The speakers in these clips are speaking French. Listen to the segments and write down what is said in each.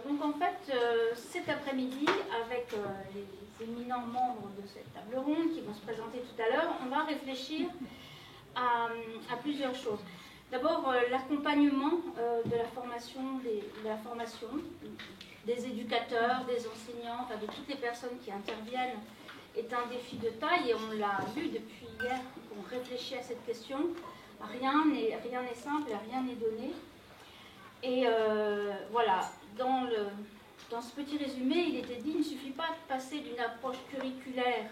Donc en fait, cet après-midi, avec les éminents membres de cette table ronde qui vont se présenter tout à l'heure, on va réfléchir à plusieurs choses. D'abord, l'accompagnement de la formation, des éducateurs, des enseignants, enfin, de toutes les personnes qui interviennent est un défi de taille, et on l'a vu depuis hier, on réfléchit à cette question. Rien n'est simple, rien n'est donné. Et voilà, dans ce petit résumé, il était dit, il ne suffit pas de passer d'une approche curriculaire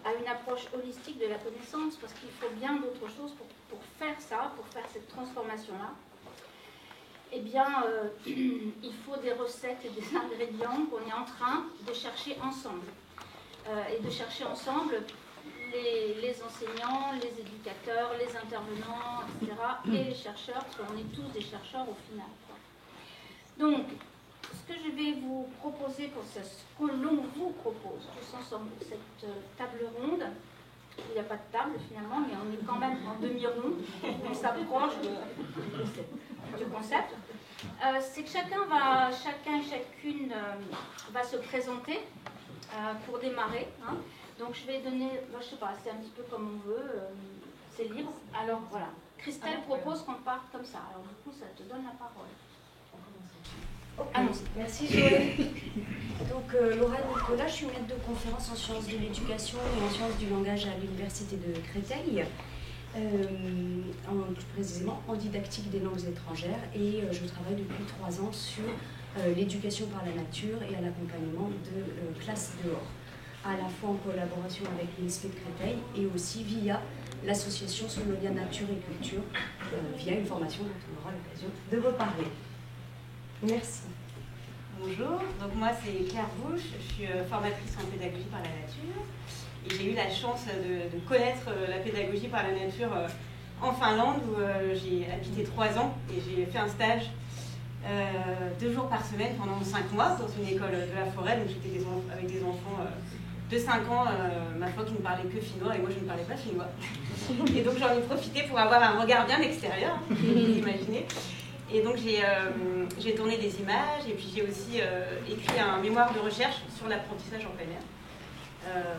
à une approche holistique de la connaissance, parce qu'il faut bien d'autres choses pour faire ça, pour faire cette transformation-là. Eh bien, il faut des recettes et des ingrédients qu'on est en train de chercher ensemble. Et de chercher ensemble les enseignants, les éducateurs, les intervenants, etc., et les chercheurs, parce qu'on est tous des chercheurs au final. Donc, ce que je vais vous proposer, ce que l'on vous propose tous ensemble pour cette table ronde, il n'y a pas de table finalement, mais on est quand même en demi-rond, on s'approche du concept, c'est que chacun et chacune va se présenter pour démarrer. Hein. Donc je vais donner, je ne sais pas, c'est un petit peu comme on veut, c'est libre. Alors voilà, Christelle propose qu'on parte comme ça, alors du coup ça te donne la parole. Okay. Merci Joël. Donc Laura Nicolas, je suis maître de conférence en sciences de l'éducation et en sciences du langage à l'université de Créteil, plus précisément en didactique des langues étrangères, et je travaille depuis 3 ans sur l'éducation par la nature et à l'accompagnement de classes dehors, à la fois en collaboration avec l'INSPE de Créteil et aussi via l'association Sonolia Nature et Culture, via une formation dont on aura l'occasion de reparler. Merci. Bonjour, donc moi c'est Claire Bouche, je suis formatrice en pédagogie par la nature et j'ai eu la chance de connaître la pédagogie par la nature en Finlande où j'ai habité 3 ans et j'ai fait un stage 2 jours par semaine pendant 5 mois dans une école de la forêt, donc j'étais avec des enfants de 5 ans, ma foi, qui ne parlaient que finnois et moi je ne parlais pas finnois. Et donc j'en ai profité pour avoir un regard bien extérieur, vous imaginez. Et donc j'ai tourné des images et puis j'ai aussi écrit un mémoire de recherche sur l'apprentissage en plein air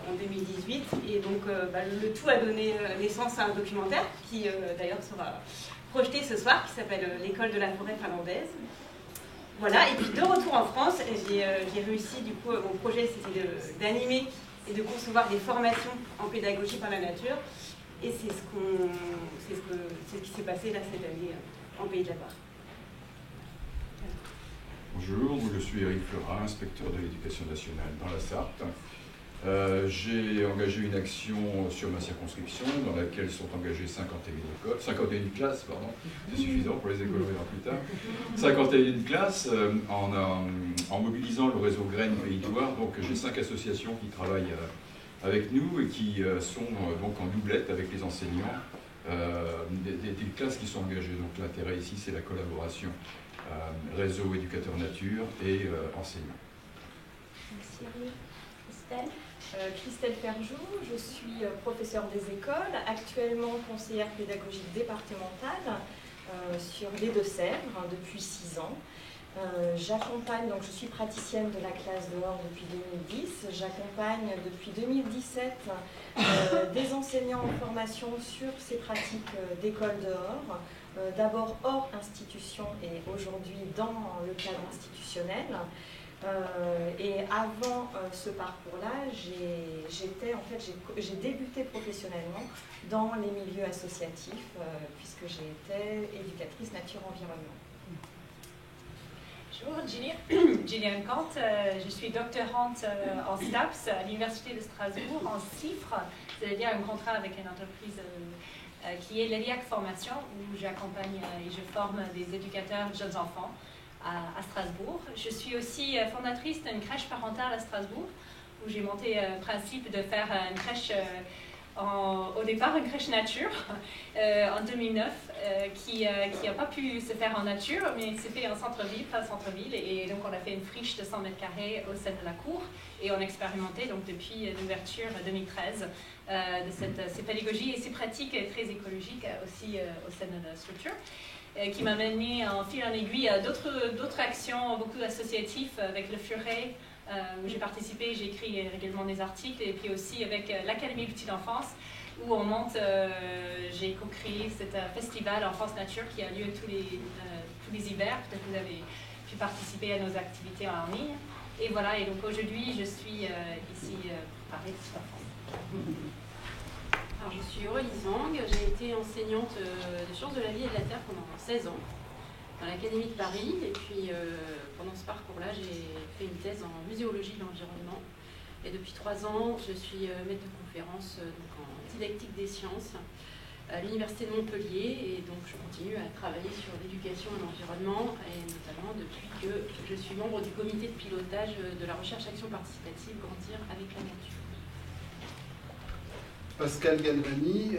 en 2018. Et donc le tout a donné naissance à un documentaire qui d'ailleurs sera projeté ce soir, qui s'appelle L'école de la forêt finlandaise. Voilà, et puis de retour en France, j'ai réussi, du coup, mon projet c'était d'animer et de concevoir des formations en pédagogie par la nature. Et c'est ce qui s'est passé là cette année en Pays de la Loire. Bonjour, je suis Éric Fleurin, inspecteur de l'éducation nationale dans la Sarthe. J'ai engagé une action sur ma circonscription dans laquelle sont engagées 51 classes, c'est suffisant pour les écoles plus tard, 51 classes en mobilisant le réseau Graines Pays de Loire. Donc j'ai 5 associations qui travaillent avec nous et qui sont donc en doublette avec les enseignants, des classes qui sont engagées. Donc l'intérêt ici c'est la collaboration. Réseau éducateur nature et enseignants. Merci. Christelle. Christelle Ferjou, je suis professeure des écoles, actuellement conseillère pédagogique départementale sur les Deux-Sèvres depuis 6 ans. J'accompagne, donc je suis praticienne de la classe dehors depuis 2010, j'accompagne depuis 2017 des enseignants en formation sur ces pratiques d'école dehors, d'abord hors institution et aujourd'hui dans le cadre institutionnel. Et avant ce parcours-là, j'ai débuté professionnellement dans les milieux associatifs puisque j'ai été éducatrice nature-environnement. Bonjour, Gillian Kant, je suis doctorante en STAPS à l'Université de Strasbourg en CIFRE, c'est-à-dire un contrat avec une entreprise qui est l'ELIAC Formation, où j'accompagne et je forme des éducateurs de jeunes enfants à Strasbourg. Je suis aussi fondatrice d'une crèche parentale à Strasbourg, où j'ai monté le principe de faire une crèche, au départ une crèche nature, en 2009, qui n'a pas pu se faire en nature, mais s'est fait en centre-ville, pas centre-ville, et donc on a fait une friche de 100 mètres carrés au sein de la cour, et on a expérimenté donc depuis l'ouverture 2013 de ces pédagogies et ces pratiques très écologiques aussi au sein de la structure. qui m'a mené en fil en aiguille à d'autres actions, beaucoup associatives avec le Furet, où j'ai participé, j'ai écrit régulièrement des articles, et puis aussi avec l'Académie Petite Enfance, où on monte, j'ai co-créé ce festival Enfance Nature qui a lieu tous les hivers. Peut-être que vous avez pu participer à nos activités en ligne. Et voilà, et donc aujourd'hui, je suis ici pour parler de Petite Enfance. Alors, je suis Aurélie Zang, j'ai été enseignante des sciences de la vie et de la terre pendant 16 ans dans l'Académie de Paris, et puis pendant ce parcours-là, j'ai fait une thèse en muséologie de l'environnement, et depuis 3 ans, je suis maître de conférence donc en didactique des sciences à l'Université de Montpellier, et donc je continue à travailler sur l'éducation et l'environnement, et notamment depuis que je suis membre du comité de pilotage de la recherche-action participative Grandir avec la nature. Pascal Galvani,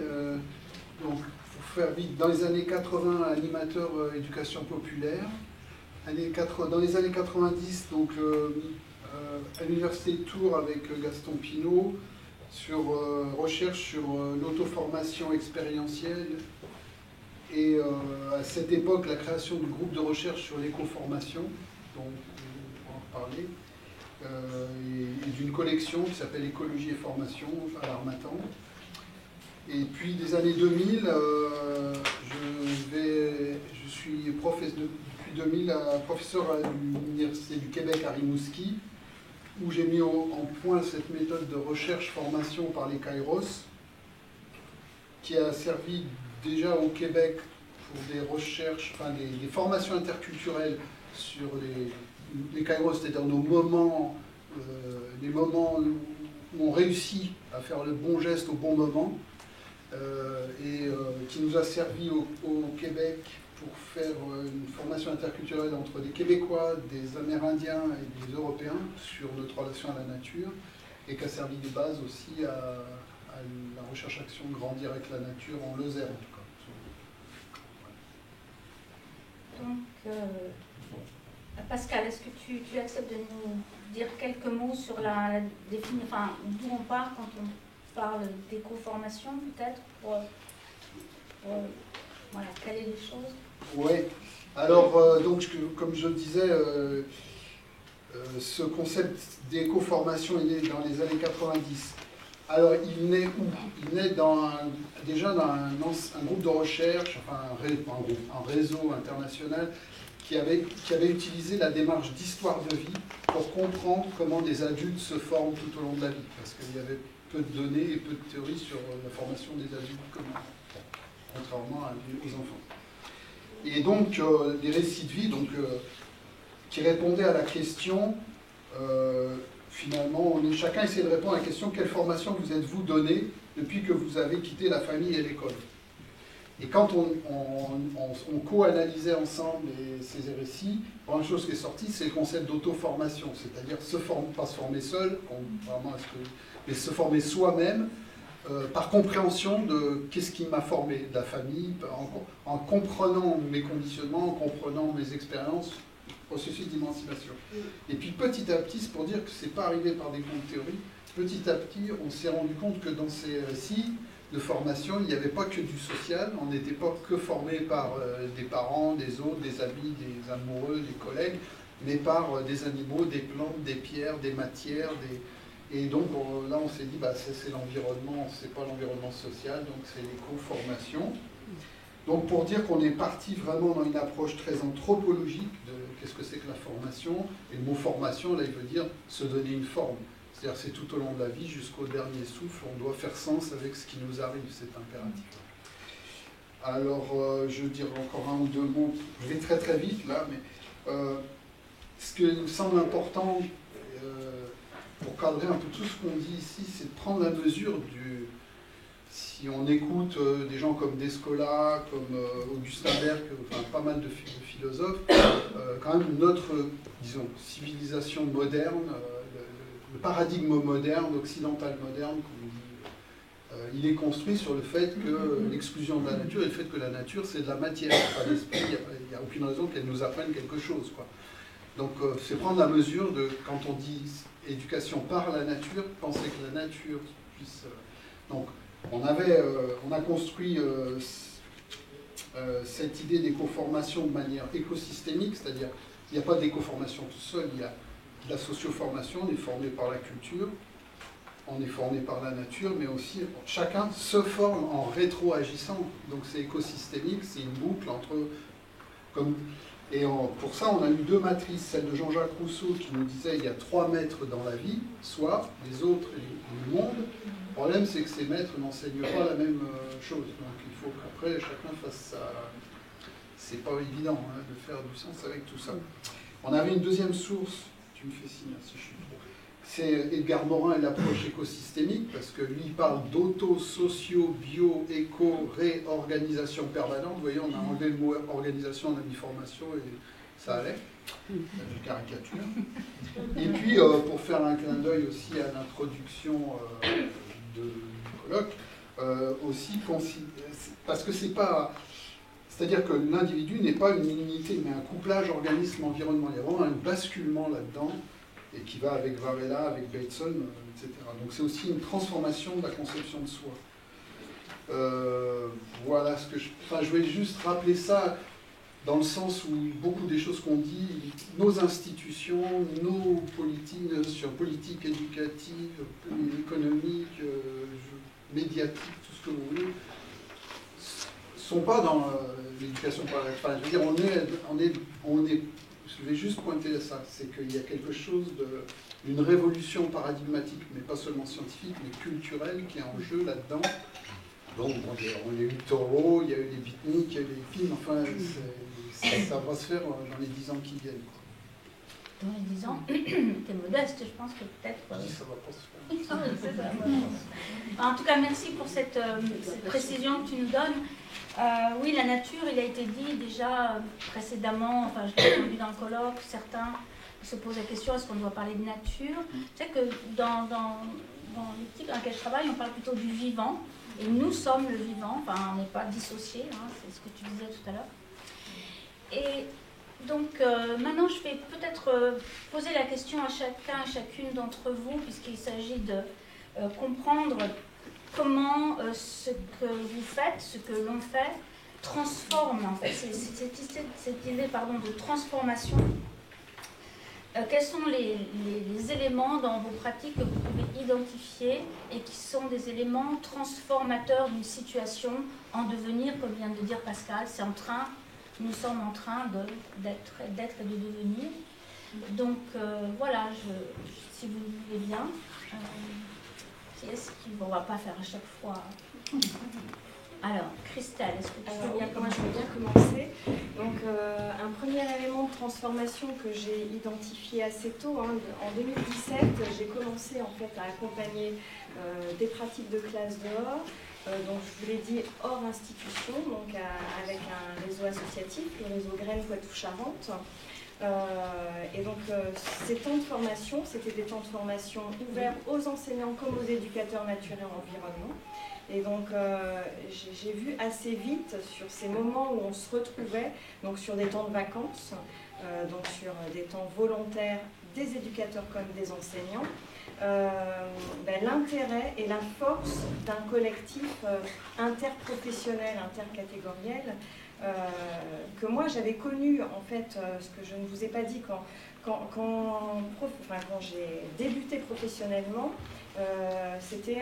donc pour faire vite, dans les années 80, animateur éducation populaire. Dans les années 90, donc à l'université de Tours avec Gaston Pinault, sur recherche sur l'auto-formation expérientielle. Et à cette époque, la création du groupe de recherche sur l'éco-formation, dont on va en reparler, et d'une collection qui s'appelle Écologie et formation à l'Harmattan. Et puis des années 2000, je suis depuis 2000 professeur à l'Université du Québec à Rimouski, où j'ai mis en point cette méthode de recherche-formation par les Kairos, qui a servi déjà au Québec pour des recherches, enfin des formations interculturelles sur les Kairos, c'est-à-dire nos moments, les moments où on réussit à faire le bon geste au bon moment. Qui nous a servi au Québec pour faire une formation interculturelle entre des Québécois, des Amérindiens et des Européens sur notre relation à la nature, et qui a servi de base aussi à la recherche-action Grandir avec la nature en Lozère en tout cas. Donc, Pascal, est-ce que tu acceptes de nous dire quelques mots sur la définition, enfin, d'où on part quand on parle d'éco-formation, peut-être, pour voilà, caler les choses? Oui, alors, donc, comme je le disais, ce concept d'éco-formation est né dans les années 90. Alors, il naît où? Il naît déjà dans un groupe de recherche, enfin un réseau international qui avait utilisé la démarche d'histoire de vie pour comprendre comment des adultes se forment tout au long de la vie, parce qu'il y avait peu de données et peu de théories sur la formation des adultes contrairement aux enfants. Et donc, des récits de vie qui répondaient à la question, finalement, chacun essayait de répondre à la question: quelle formation vous êtes-vous donné depuis que vous avez quitté la famille et l'école? Et quand on co-analysait ensemble ces récits, la première chose qui est sortie, c'est le concept d'auto-formation, c'est-à-dire pas se former seul, mais se former soi-même, par compréhension de qu'est-ce qui m'a formé, de la famille, en comprenant mes conditionnements, en comprenant mes expériences, processus d'émancipation. Et puis petit à petit, c'est pour dire que ce n'est pas arrivé par des grandes théories, petit à petit, on s'est rendu compte que dans ces récits de formation, il n'y avait pas que du social, on n'était pas que formé par des parents, des autres, des amis, des amoureux, des collègues, mais par des animaux, des plantes, des pierres, des matières, Et donc là, on s'est dit, c'est l'environnement, c'est pas l'environnement social, donc c'est l'éco-formation. Donc pour dire qu'on est parti vraiment dans une approche très anthropologique de qu'est-ce que c'est que la formation, et le mot formation, là, il veut dire se donner une forme. C'est-à-dire c'est tout au long de la vie, jusqu'au dernier souffle, on doit faire sens avec ce qui nous arrive, c'est impératif. Alors, je vais dire encore un ou deux mots, je vais très très vite là, mais ce qui me semble important, pour cadrer un peu tout ce qu'on dit ici, c'est de prendre la mesure si on écoute des gens comme Descola, comme Augustin Berg, enfin pas mal de philosophes, quand même notre, disons, civilisation moderne, le paradigme moderne, occidental moderne, comme on dit, il est construit sur le fait que l'exclusion de la nature et le fait que la nature c'est de la matière, pas l'esprit, il n'y a aucune raison qu'elle nous apprenne quelque chose, quoi. Donc c'est prendre la mesure de, quand on dit éducation par la nature, penser que la nature puisse... donc on a construit cette idée d'éco-formation de manière écosystémique, c'est-à-dire il n'y a pas d'éco-formation tout seul, il y a de la socio-formation, on est formé par la culture, on est formé par la nature, mais aussi chacun se forme en rétro-agissant. Donc c'est écosystémique, c'est une boucle entre... pour ça, on a eu 2 matrices, celle de Jean-Jacques Rousseau qui nous disait il y a 3 maîtres dans la vie, soit les autres et le monde. Le problème, c'est que ces maîtres n'enseignent pas la même chose. Donc il faut qu'après, chacun fasse ça. C'est pas évident de faire du sens avec tout ça. On avait une deuxième source, tu me fais signe si je suis trop. C'est Edgar Morin et l'approche écosystémique, parce que lui, il parle d'auto, socio, bio, éco, réorganisation permanente. Vous voyez, on a enlevé le mot organisation, on a mis formation et ça allait. Je caricature. Et puis, pour faire un clin d'œil aussi à l'introduction du colloque, aussi, parce que c'est pas... C'est-à-dire que l'individu n'est pas une unité, mais un couplage organisme-environnement. Il y a vraiment un basculement là-dedans, et qui va avec Varela, avec Bateson, etc. Donc c'est aussi une transformation de la conception de soi. Voilà ce que je... Enfin, je vais juste rappeler ça dans le sens où beaucoup des choses qu'on dit, nos institutions, nos politiques, sur politique éducative, économique, médiatique, tout ce que vous voulez, sont pas dans l'éducation par la... Enfin, je veux dire, on est je vais juste pointer à ça, c'est qu'il y a quelque chose d'une révolution paradigmatique, mais pas seulement scientifique, mais culturelle, qui est en jeu là-dedans. Donc, on a eu Thoreau, il y a eu les beatniks, il y a eu les films, enfin, ça va se faire dans les 10 ans qui viennent. Dans les 10 ans, t'es modeste, je pense que peut-être... Ça va pas se faire. En tout cas, merci pour cette précision que tu nous donnes. Oui, la nature, il a été dit déjà précédemment, enfin je l'ai entendu dans le colloque, certains se posent la question, est-ce qu'on doit parler de nature? Tu sais que dans l'éthique dans laquelle je travaille, on parle plutôt du vivant, et nous sommes le vivant, enfin on n'est pas dissociés, c'est ce que tu disais tout à l'heure. Et donc maintenant je vais peut-être poser la question à chacun, à chacune d'entre vous, puisqu'il s'agit de comprendre comment ce que vous faites, ce que l'on fait, transforme en fait, cette idée de transformation. Quels sont les éléments dans vos pratiques que vous pouvez identifier et qui sont des éléments transformateurs d'une situation en devenir, comme vient de dire Pascal, nous sommes en train d'être et de devenir. Donc voilà, si vous voulez bien... On ne va pas faire à chaque fois. Alors, Christelle, est-ce que tu veux bien commencer? Je vais bien commencer. Donc, un premier élément de transformation que j'ai identifié assez tôt, en 2017, j'ai commencé en fait à accompagner des pratiques de classe dehors. Donc, je vous l'ai dit, hors institution, donc avec un réseau associatif, le réseau Graines Poitou-Charentes. Et donc ces temps de formation, c'était des temps de formation ouverts aux enseignants comme aux éducateurs nature et environnement. Et donc j'ai vu assez vite sur ces moments où on se retrouvait, donc sur des temps de vacances, donc sur des temps volontaires des éducateurs comme des enseignants, l'intérêt et la force d'un collectif interprofessionnel, intercatégoriel, que moi j'avais connu en fait, ce que je ne vous ai pas dit quand j'ai débuté professionnellement, c'était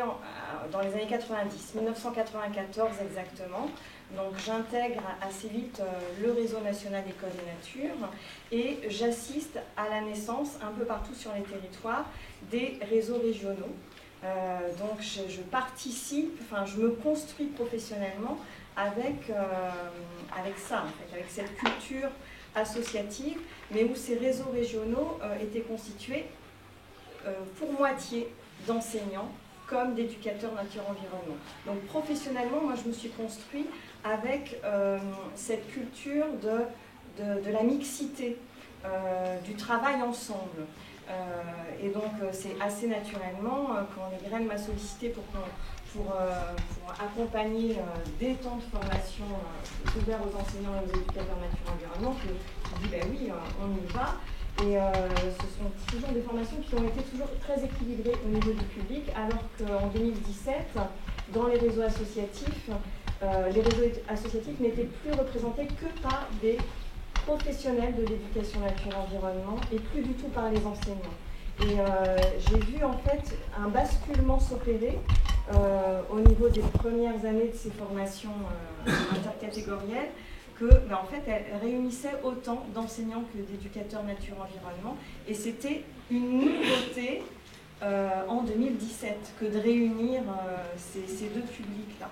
dans les années 90, 1994 exactement. Donc j'intègre assez vite le réseau national École et Nature et j'assiste à la naissance un peu partout sur les territoires des réseaux régionaux. Donc je participe, je me construis professionnellement avec ça, en fait, avec cette culture associative, mais où ces réseaux régionaux étaient constitués pour moitié d'enseignants comme d'éducateurs nature-environnement. Donc professionnellement, moi je me suis construit avec cette culture de la mixité, du travail ensemble. Et donc c'est assez naturellement, quand les Graines m'a sollicité pour accompagner des temps de formation ouverts aux enseignants et aux éducateurs nature-environnement, que je dis oui, on y va. Et ce sont toujours des formations qui ont été toujours très équilibrées au niveau du public, alors qu'en 2017, dans les réseaux associatifs, les réseaux associatifs n'étaient plus représentés que par des professionnels de l'éducation nature-environnement et plus du tout par les enseignants. Et j'ai vu en fait un basculement s'opérer au niveau des premières années de ces formations intercatégorielles, que en fait elles réunissaient autant d'enseignants que d'éducateurs nature-environnement, et c'était une nouveauté en 2017 que de réunir ces deux publics-là.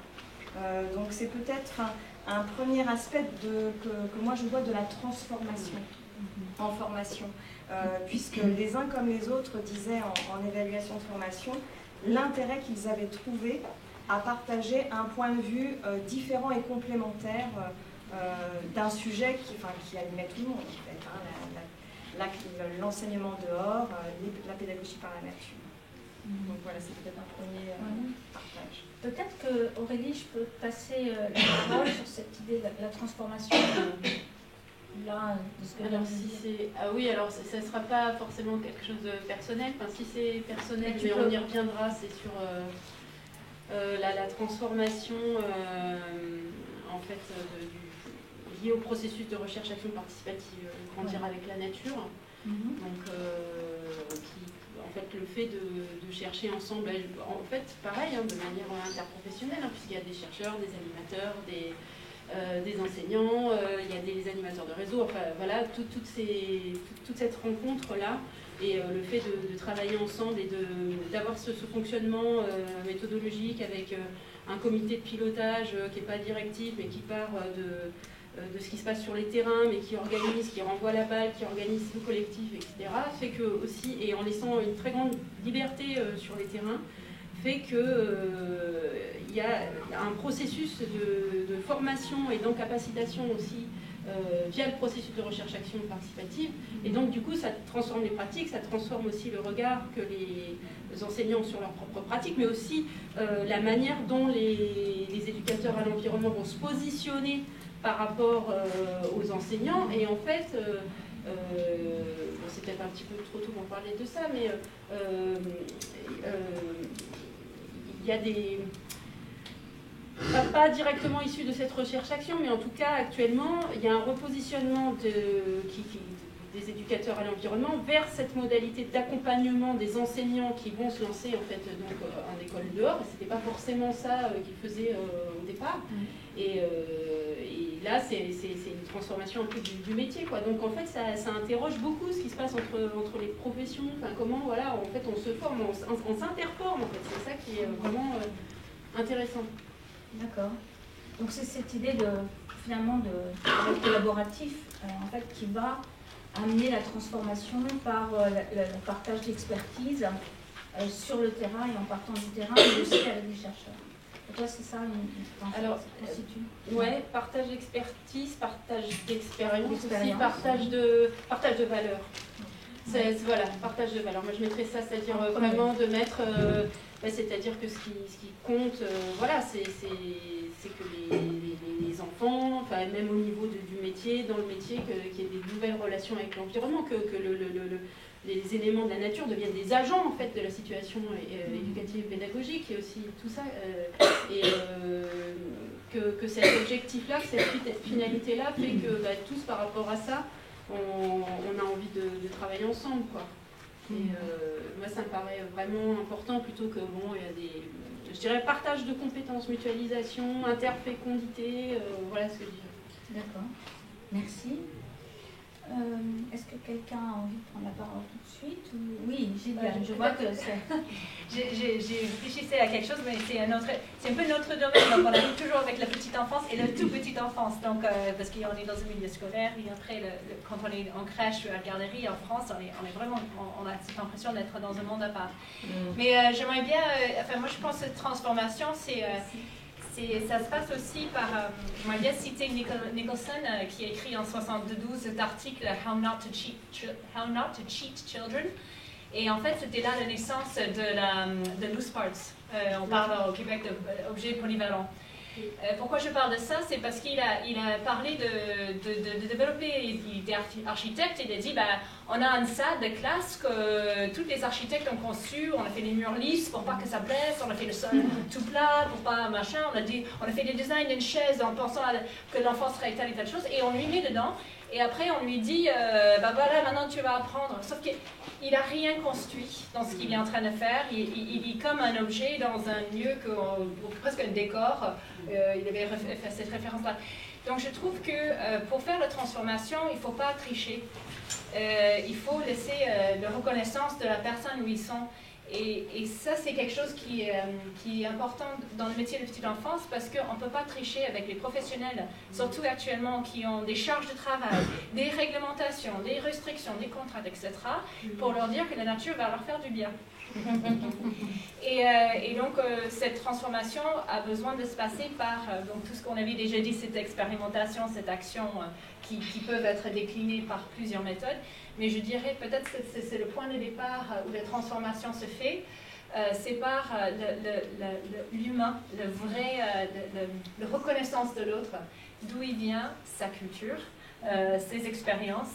Donc c'est peut-être un premier aspect que moi je vois de la transformation en formation, puisque les uns comme les autres disaient en évaluation de formation l'intérêt qu'ils avaient trouvé à partager un point de vue différent et complémentaire d'un sujet qui animait tout le monde, en fait, l'enseignement dehors, la pédagogie par la nature. Donc voilà, c'est peut-être un premier partage. Peut-être que Aurélie, je peux passer la parole sur cette idée de la transformation là, de ce que alors, si c'est... Ah oui, alors ça ne sera pas forcément quelque chose de personnel. Enfin, si c'est personnel, mais on y reviendra, c'est sur la transformation en fait, liée au processus de recherche-action participative, grandir avec la nature. Donc, en fait, le fait de chercher ensemble, en fait, pareil, de manière interprofessionnelle, puisqu'il y a des chercheurs, des animateurs, des enseignants, il y a des animateurs de réseau, enfin voilà, toute cette rencontre-là, et le fait de travailler ensemble et d'avoir ce fonctionnement méthodologique avec un comité de pilotage qui n'est pas directif, mais qui part de ce qui se passe sur les terrains, mais qui organise, qui renvoie la balle, qui organise le collectif, etc., fait que aussi, et en laissant une très grande liberté sur les terrains, fait qu'il y a un processus de formation et d'encapacitation aussi via le processus de recherche-action participative, et donc du coup ça transforme les pratiques, ça transforme aussi le regard que les enseignants ont sur leurs propres pratiques, mais aussi la manière dont les éducateurs à l'environnement vont se positionner par rapport aux enseignants. Et en fait, c'est peut-être un petit peu trop tôt pour parler de ça, mais il y a des... Pas directement issus de cette recherche-action, mais en tout cas, actuellement, il y a un repositionnement des éducateurs à l'environnement vers cette modalité d'accompagnement des enseignants qui vont se lancer en fait donc en école dehors. Ce n'était pas forcément ça qu'ils faisaient au départ. Et là, c'est une transformation un peu du métier, quoi. Donc en fait, ça interroge beaucoup ce qui se passe entre les professions. Enfin, comment, voilà, en fait, on se forme, on s'interforme. En fait, c'est ça qui est vraiment intéressant. D'accord. Donc c'est cette idée finalement de collaboratif en fait qui va amener la transformation par le partage d'expertise sur le terrain et en partant du terrain, mais aussi avec les chercheurs. Pour toi, c'est ça alors, ouais, partage d'expertise, partage d'expérience, aussi partage de valeurs. Voilà, partage de valeurs. Moi, je mettrais ça, c'est-à-dire vraiment de mettre... c'est-à-dire que ce qui compte, voilà, c'est que les enfants, enfin, même au niveau du métier, dans le métier, qu'il y ait des nouvelles relations avec l'environnement, que les éléments de la nature deviennent des agents en fait de la situation éducative et pédagogique, et aussi tout ça, et que cet objectif-là, que cette finalité-là fait que tous par rapport à ça, on a envie de travailler ensemble, quoi. Et moi, ça me paraît vraiment important, plutôt que, bon, il y a des, je dirais, partage de compétences, mutualisation, interfécondité, voilà ce que je dirais. D'accord, merci. Est-ce que quelqu'un a envie de prendre la parole tout de suite ou... Oui, Gilliane, je vois que c'est... J'ai réfléchissé à quelque chose, mais c'est un peu notre domaine. Donc on arrive toujours avec la petite enfance et la toute petite enfance. Donc, parce qu'on est dans un milieu scolaire, et après, quand on est en crèche ou à la garderie en France, on est vraiment, on a cette impression d'être dans un monde à part. Mais j'aimerais bien, enfin moi je pense que cette transformation, ça se passe aussi par, j'aimerais bien citer Nicholson qui a écrit en 72 cet article How Not to Cheat Children. Et en fait, c'était là la naissance de loose parts. On parle au Québec d'objets polyvalents. Pourquoi je parle de ça? C'est parce qu'il a parlé de développer, il était architecte, il a dit on a une salle de classe que tous les architectes ont conçu, on a fait des murs lisses pour pas que ça blesse, on a fait le sol tout plat pour pas machin, on a fait des designs d'une chaise en pensant que l'enfant serait telle et telle chose, et on lui met dedans. Et après, on lui dit, voilà, maintenant tu vas apprendre. Sauf qu'il n'a rien construit dans ce qu'il est en train de faire. Il est comme un objet dans un lieu, presque un décor. Il avait fait cette référence-là. Donc je trouve que pour faire la transformation, il ne faut pas tricher. Il faut laisser la reconnaissance de la personne où ils sont. Et ça, c'est quelque chose qui est important dans le métier de petite enfance parce qu'on ne peut pas tricher avec les professionnels, surtout actuellement, qui ont des charges de travail, des réglementations, des restrictions, des contrats, etc., pour leur dire que la nature va leur faire du bien. Et donc, cette transformation a besoin de se passer par donc, tout ce qu'on avait déjà dit, cette expérimentation, cette action qui peuvent être déclinées par plusieurs méthodes. Mais je dirais peut-être que c'est le point de départ où la transformation se fait. C'est par l'humain, la reconnaissance de l'autre, d'où il vient, sa culture, ses expériences,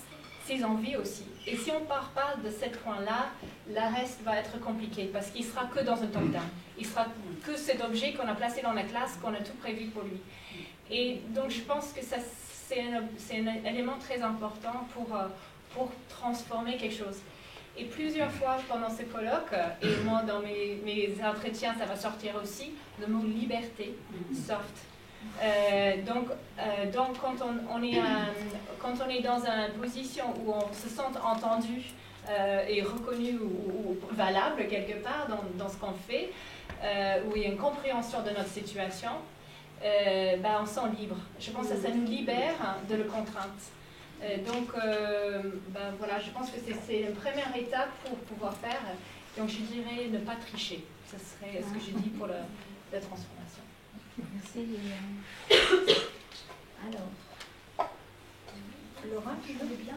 ses envies aussi. Et si on ne part pas de ce point-là, le reste va être compliqué parce qu'il ne sera que dans un top-down. Il ne sera que cet objet qu'on a placé dans la classe, qu'on a tout prévu pour lui. Et donc je pense que c'est un élément très important pour transformer quelque chose. Et plusieurs fois pendant ce colloque, et moi dans mes entretiens ça va sortir aussi, le mot liberté soft. Donc quand on est dans une position où on se sent entendu et reconnu ou valable quelque part dans ce qu'on fait, où il y a une compréhension de notre situation, on se sent libre. Je pense que ça nous libère de la contrainte. Voilà, je pense que c'est une première étape pour pouvoir faire. Donc je dirais ne pas tricher. Ce serait ce que je dis pour la transformation. Merci. Alors, Laura, tu veux bien?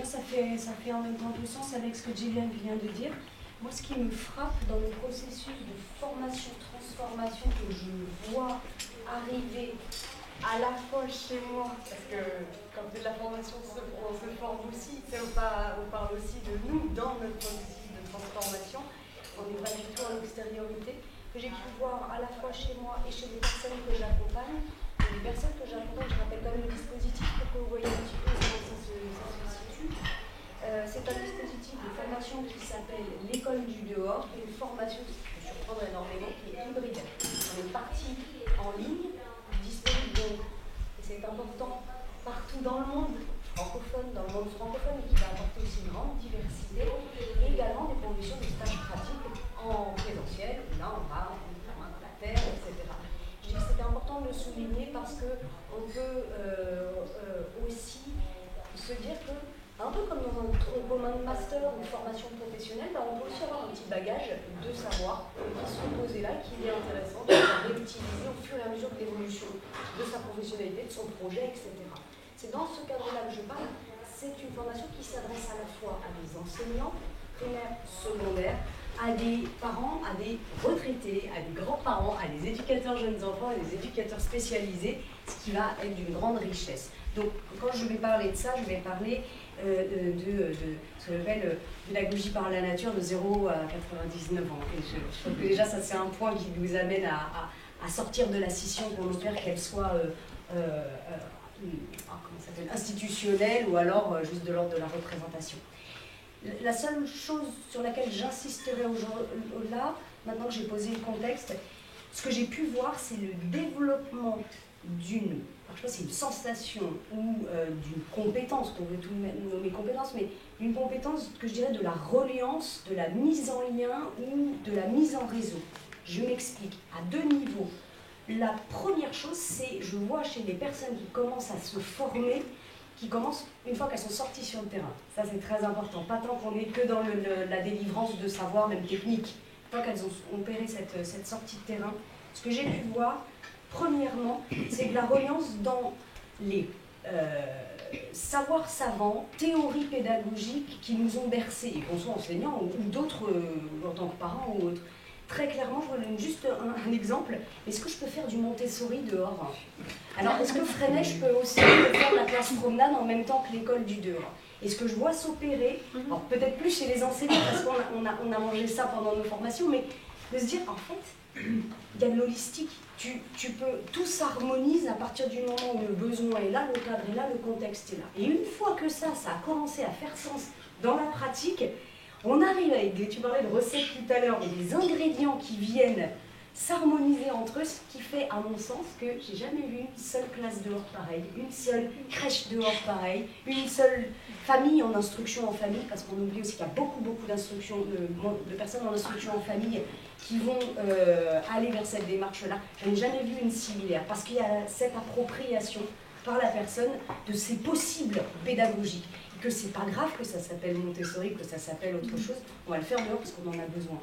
Ça fait en même temps tout sens avec ce que Gillian vient de dire. Moi, ce qui me frappe dans le processus de formation-transformation que je vois arriver à la fois chez moi, parce que quand de la formation on se forme aussi, on parle aussi de nous dans notre processus de transformation, on n'est pas du tout en extériorité, que j'ai pu voir à la fois chez moi et chez les personnes que j'accompagne. Et les personnes que j'accompagne, je rappelle quand même le dispositif pour que vous voyez un petit peu comment ça se situe. C'est un dispositif de formation qui s'appelle l'école du dehors, et une formation qui peut surprendre énormément, qui est hybride. On est parti en ligne, disponible donc, et c'est important, partout dans le monde francophone, qui va apporter aussi une grande diversité, et également des conditions de stage pratique en présentiel, où là on va en la terre, etc. Je dis que c'était important de le souligner parce qu'on peut aussi se dire que, un peu comme dans un tronc commun de master ou de formation professionnelle, on peut aussi avoir un petit bagage de savoir qui sont posés là, qui est intéressant de réutiliser au fur et à mesure de l'évolution de sa professionnalité, de son projet, etc. C'est dans ce cadre-là que je parle. C'est une formation qui s'adresse à la fois à des enseignants primaires, secondaires, à des parents, à des retraités, à des grands-parents, à des éducateurs jeunes enfants, à des éducateurs spécialisés, ce qui va être d'une grande richesse. Donc, quand je vais parler de ça, je vais parler de ce qu'on appelle pédagogie par la nature de 0 à 99 ans. Et je trouve que déjà, ça c'est un point qui nous amène à sortir de la scission qu'on opère, qu'elle soit institutionnelle ou alors juste de l'ordre de la représentation. La seule chose sur laquelle j'insisterai là, maintenant que j'ai posé le contexte, ce que j'ai pu voir, c'est le développement d'une, je sais pas si c'est une sensation ou d'une compétence, on veut tout nommer compétence, mais d'une compétence que je dirais de la reliance, de la mise en lien ou de la mise en réseau. Je m'explique, à deux niveaux. La première chose, c'est, je vois chez les personnes qui commencent à se former, qui commencent une fois qu'elles sont sorties sur le terrain. Ça, c'est très important. Pas tant qu'on n'est que dans la délivrance de savoir, même technique. Une fois qu'elles ont opéré cette sortie de terrain, ce que j'ai pu voir, premièrement, c'est de la reliance dans les savoirs savants, théories pédagogiques qui nous ont bercés, et qu'on soit enseignants ou d'autres en tant que parents ou autres. très clairement, je vous donne juste un exemple. Est-ce que je peux faire du Montessori dehors? Alors, est-ce que Freinet peut aussi faire la classe promenade en même temps que l'école du dehors? Et ce que je vois s'opérer, alors peut-être plus chez les enseignants, parce qu'on a mangé ça pendant nos formations, mais de se dire, en fait, il y a de l'holistique. Tu peux, tout s'harmonise à partir du moment où le besoin est là, le cadre est là, le contexte est là. Et une fois que ça a commencé à faire sens dans la pratique, on arrive avec, tu parlais de recettes tout à l'heure, mais des ingrédients qui viennent s'harmoniser entre eux, ce qui fait, à mon sens, que j'ai jamais vu une seule classe dehors pareille, une seule crèche dehors pareille, une seule famille en instruction en famille, parce qu'on oublie aussi qu'il y a beaucoup d'instructions, de personnes en instruction en famille qui vont aller vers cette démarche-là. Je n'ai jamais vu une similaire, parce qu'il y a cette appropriation par la personne de ses possibles pédagogiques. Et que c'est pas grave que ça s'appelle Montessori, que ça s'appelle autre chose, on va le faire dehors parce qu'on en a besoin.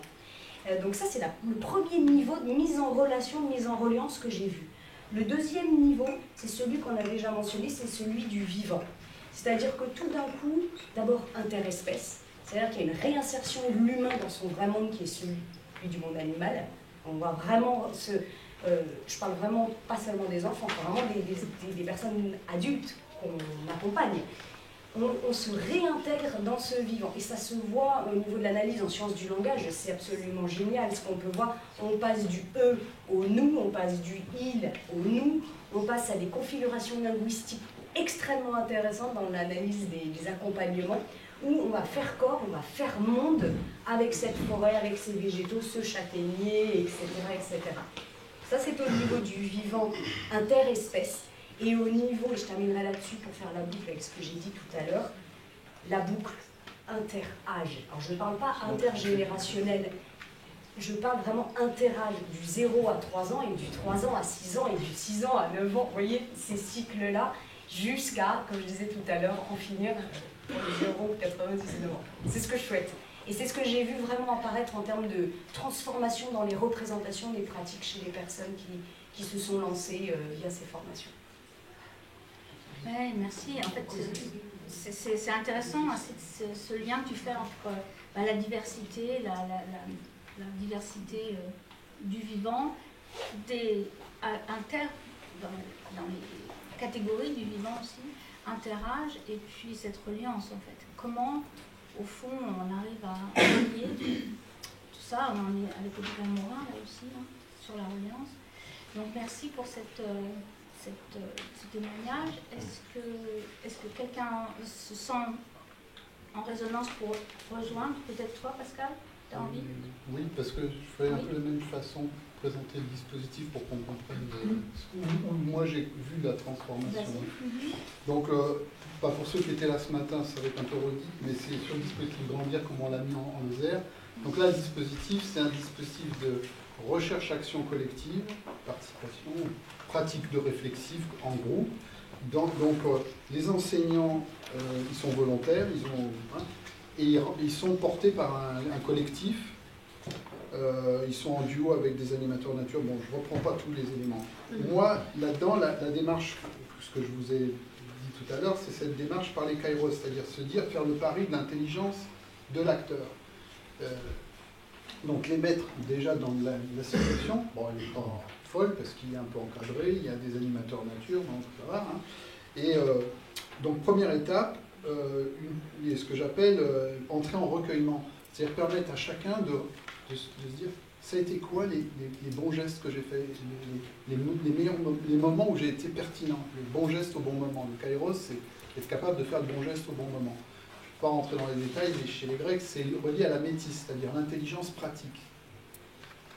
Donc ça, c'est le premier niveau de mise en relation, de mise en reliance que j'ai vu. Le deuxième niveau, c'est celui qu'on a déjà mentionné, c'est celui du vivant. C'est-à-dire que tout d'un coup, d'abord interespèce, c'est-à-dire qu'il y a une réinsertion de l'humain dans son vrai monde qui est celui du monde animal. On voit vraiment je parle vraiment pas seulement des enfants, vraiment des personnes adultes qu'on accompagne. On se réintègre dans ce vivant. Et ça se voit au niveau de l'analyse en sciences du langage, c'est absolument génial. Ce qu'on peut voir, on passe du « eux » au « nous », on passe du « il » au « nous », on passe à des configurations linguistiques extrêmement intéressantes dans l'analyse des accompagnements, où on va faire corps, on va faire monde avec cette forêt, avec ces végétaux, ce châtaignier, etc. etc. Ça, c'est au niveau du vivant interespèce. Et au niveau, et je terminerai là-dessus pour faire la boucle avec ce que j'ai dit tout à l'heure, la boucle inter-âge. Alors je ne parle pas intergénérationnel, je parle vraiment inter-âge, du 0 à 3 ans et du 3 ans à 6 ans et du 6 ans à 9 ans. Vous voyez, ces cycles-là, jusqu'à, comme je disais tout à l'heure, en finir pour les 0, 99 ans. C'est ce que je souhaite. Et c'est ce que j'ai vu vraiment apparaître en termes de transformation dans les représentations des pratiques chez les personnes qui se sont lancées via ces formations. Oui, merci. En fait, c'est intéressant ce lien que tu fais entre la diversité, la diversité du vivant, dans les catégories du vivant aussi, interâge, et puis cette reliance en fait. Comment, au fond, on arrive à relier tout ça. On en est avec Olivia Morin là aussi, sur la reliance. Donc merci pour ce témoignage. Est-ce que quelqu'un se sent en résonance pour rejoindre? Peut-être toi, Pascal, tu as envie? Oui, parce que je ferais un peu la même façon de présenter le dispositif pour qu'on comprenne où moi j'ai vu la transformation. Donc, pas pour ceux qui étaient là ce matin, ça va être un peu redit, mais c'est sur le dispositif Grandir, comment on l'a mis en Lozère. Donc là, le dispositif, c'est un dispositif de recherche-action collective, participation, pratique de réflexif en groupe. Donc les enseignants, ils sont volontaires, et ils sont portés par un collectif. Ils sont en duo avec des animateurs nature. Bon, je ne reprends pas tous les éléments. Moi, là-dedans, la démarche, ce que je vous ai dit tout à l'heure, c'est cette démarche par les kairos, c'est-à-dire se dire, faire le pari de l'intelligence de l'acteur. Donc les mettre déjà dans la situation, bon, elle n'est pas folle parce qu'il est un peu encadré, il y a des animateurs nature, donc ça va. Et donc première étape, ce que j'appelle entrer en recueillement, c'est-à-dire permettre à chacun de se dire, ça a été quoi les bons gestes que j'ai faits, les moments où j'ai été pertinent, les bons gestes au bon moment. Le kairos, c'est être capable de faire le bon geste au bon moment. Pas rentrer dans les détails, mais chez les Grecs, c'est relié à la métis, c'est-à-dire l'intelligence pratique.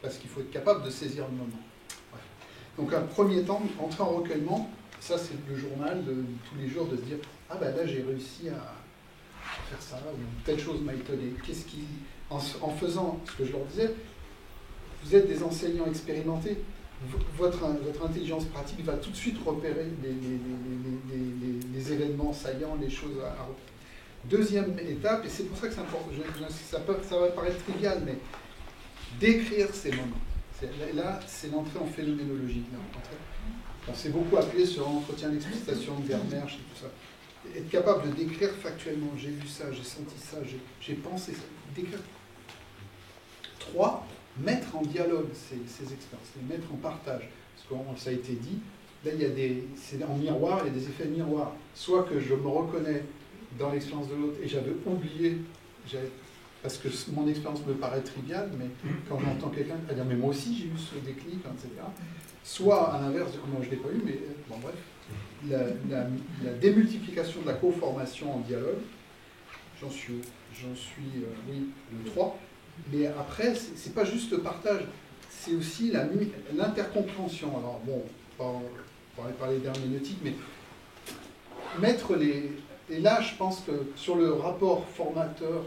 Parce qu'il faut être capable de saisir le moment. Ouais. Donc, un premier temps, entrer en recueillement, ça c'est le journal de tous les jours, de se dire « Ah ben là, j'ai réussi à faire ça, ou telle chose m'a étonné. » En faisant ce que je leur disais, vous êtes des enseignants expérimentés, votre intelligence pratique va tout de suite repérer les événements saillants, les choses à repérer. Deuxième étape, et c'est pour ça que c'est important, ça va paraître trivial, mais décrire ces moments. Là, c'est l'entrée en phénoménologie. On s'est beaucoup appuyé sur l'entretien d'explicitation de Vermeersch et tout ça. Être capable de décrire factuellement, j'ai vu ça, j'ai senti ça, j'ai pensé ça. Décrire. 3, mettre en dialogue ces expériences, les mettre en partage. Parce que ça a été dit, là c'est en miroir, il y a des effets miroirs. Soit que je me reconnais dans l'expérience de l'autre et j'avais oublié, parce que mon expérience me paraît triviale, mais quand j'entends quelqu'un dire mais moi aussi j'ai eu ce déclic, etc. Soit à l'inverse, moi je ne l'ai pas eu, mais bon bref, la démultiplication de la co-formation en dialogue, j'en suis oui, le 3. Mais après, c'est pas juste le partage, c'est aussi l'intercompréhension. Alors bon, on va parler d'herméneutique, mais mettre les... Et là, je pense que sur le rapport formateur,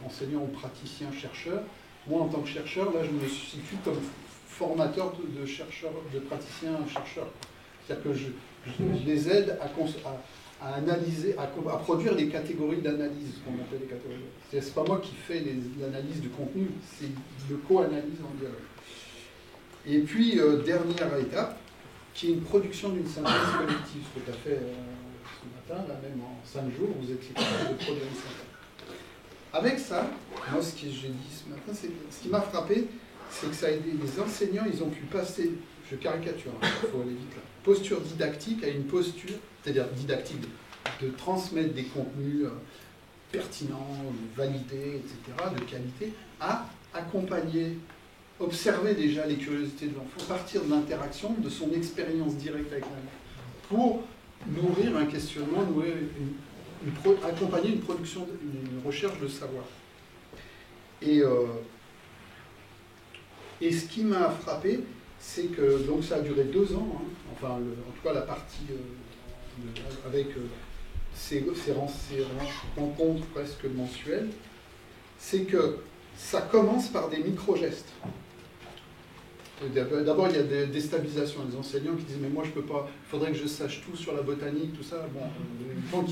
enseignant ou praticien, chercheur, moi en tant que chercheur, là je me situe comme formateur de chercheurs, de praticiens, chercheurs. C'est-à-dire que je les aide à analyser, à produire les catégories d'analyse, ce qu'on appelle les catégories. C'est pas moi qui fais l'analyse du contenu, c'est le co-analyse en dialogue. Et puis, dernière étape, qui est une production d'une synthèse collective, ce que tu as fait ce matin, là même en 5 jours, vous étiez capable de produire une synthèse. Avec ça, moi ce que j'ai dit ce matin, ce qui m'a frappé, c'est que ça a aidé les enseignants, ils ont pu passer, je caricature, il faut aller vite là, posture didactique à une posture, c'est-à-dire didactique, de transmettre des contenus pertinents, validés, etc., de qualité, à accompagner, observer déjà les curiosités de l'enfant, partir de l'interaction, de son expérience directe avec l'enfant, pour nourrir un questionnement, accompagner une production, une recherche de savoir. Et ce qui m'a frappé, c'est que donc ça a duré 2 ans, hein, enfin en tout cas la partie avec ces rencontres presque mensuelles, c'est que ça commence par des micro-gestes. D'abord, il y a des déstabilisations, des enseignants qui disent mais moi je peux pas, il faudrait que je sache tout sur la botanique, tout ça. Bon,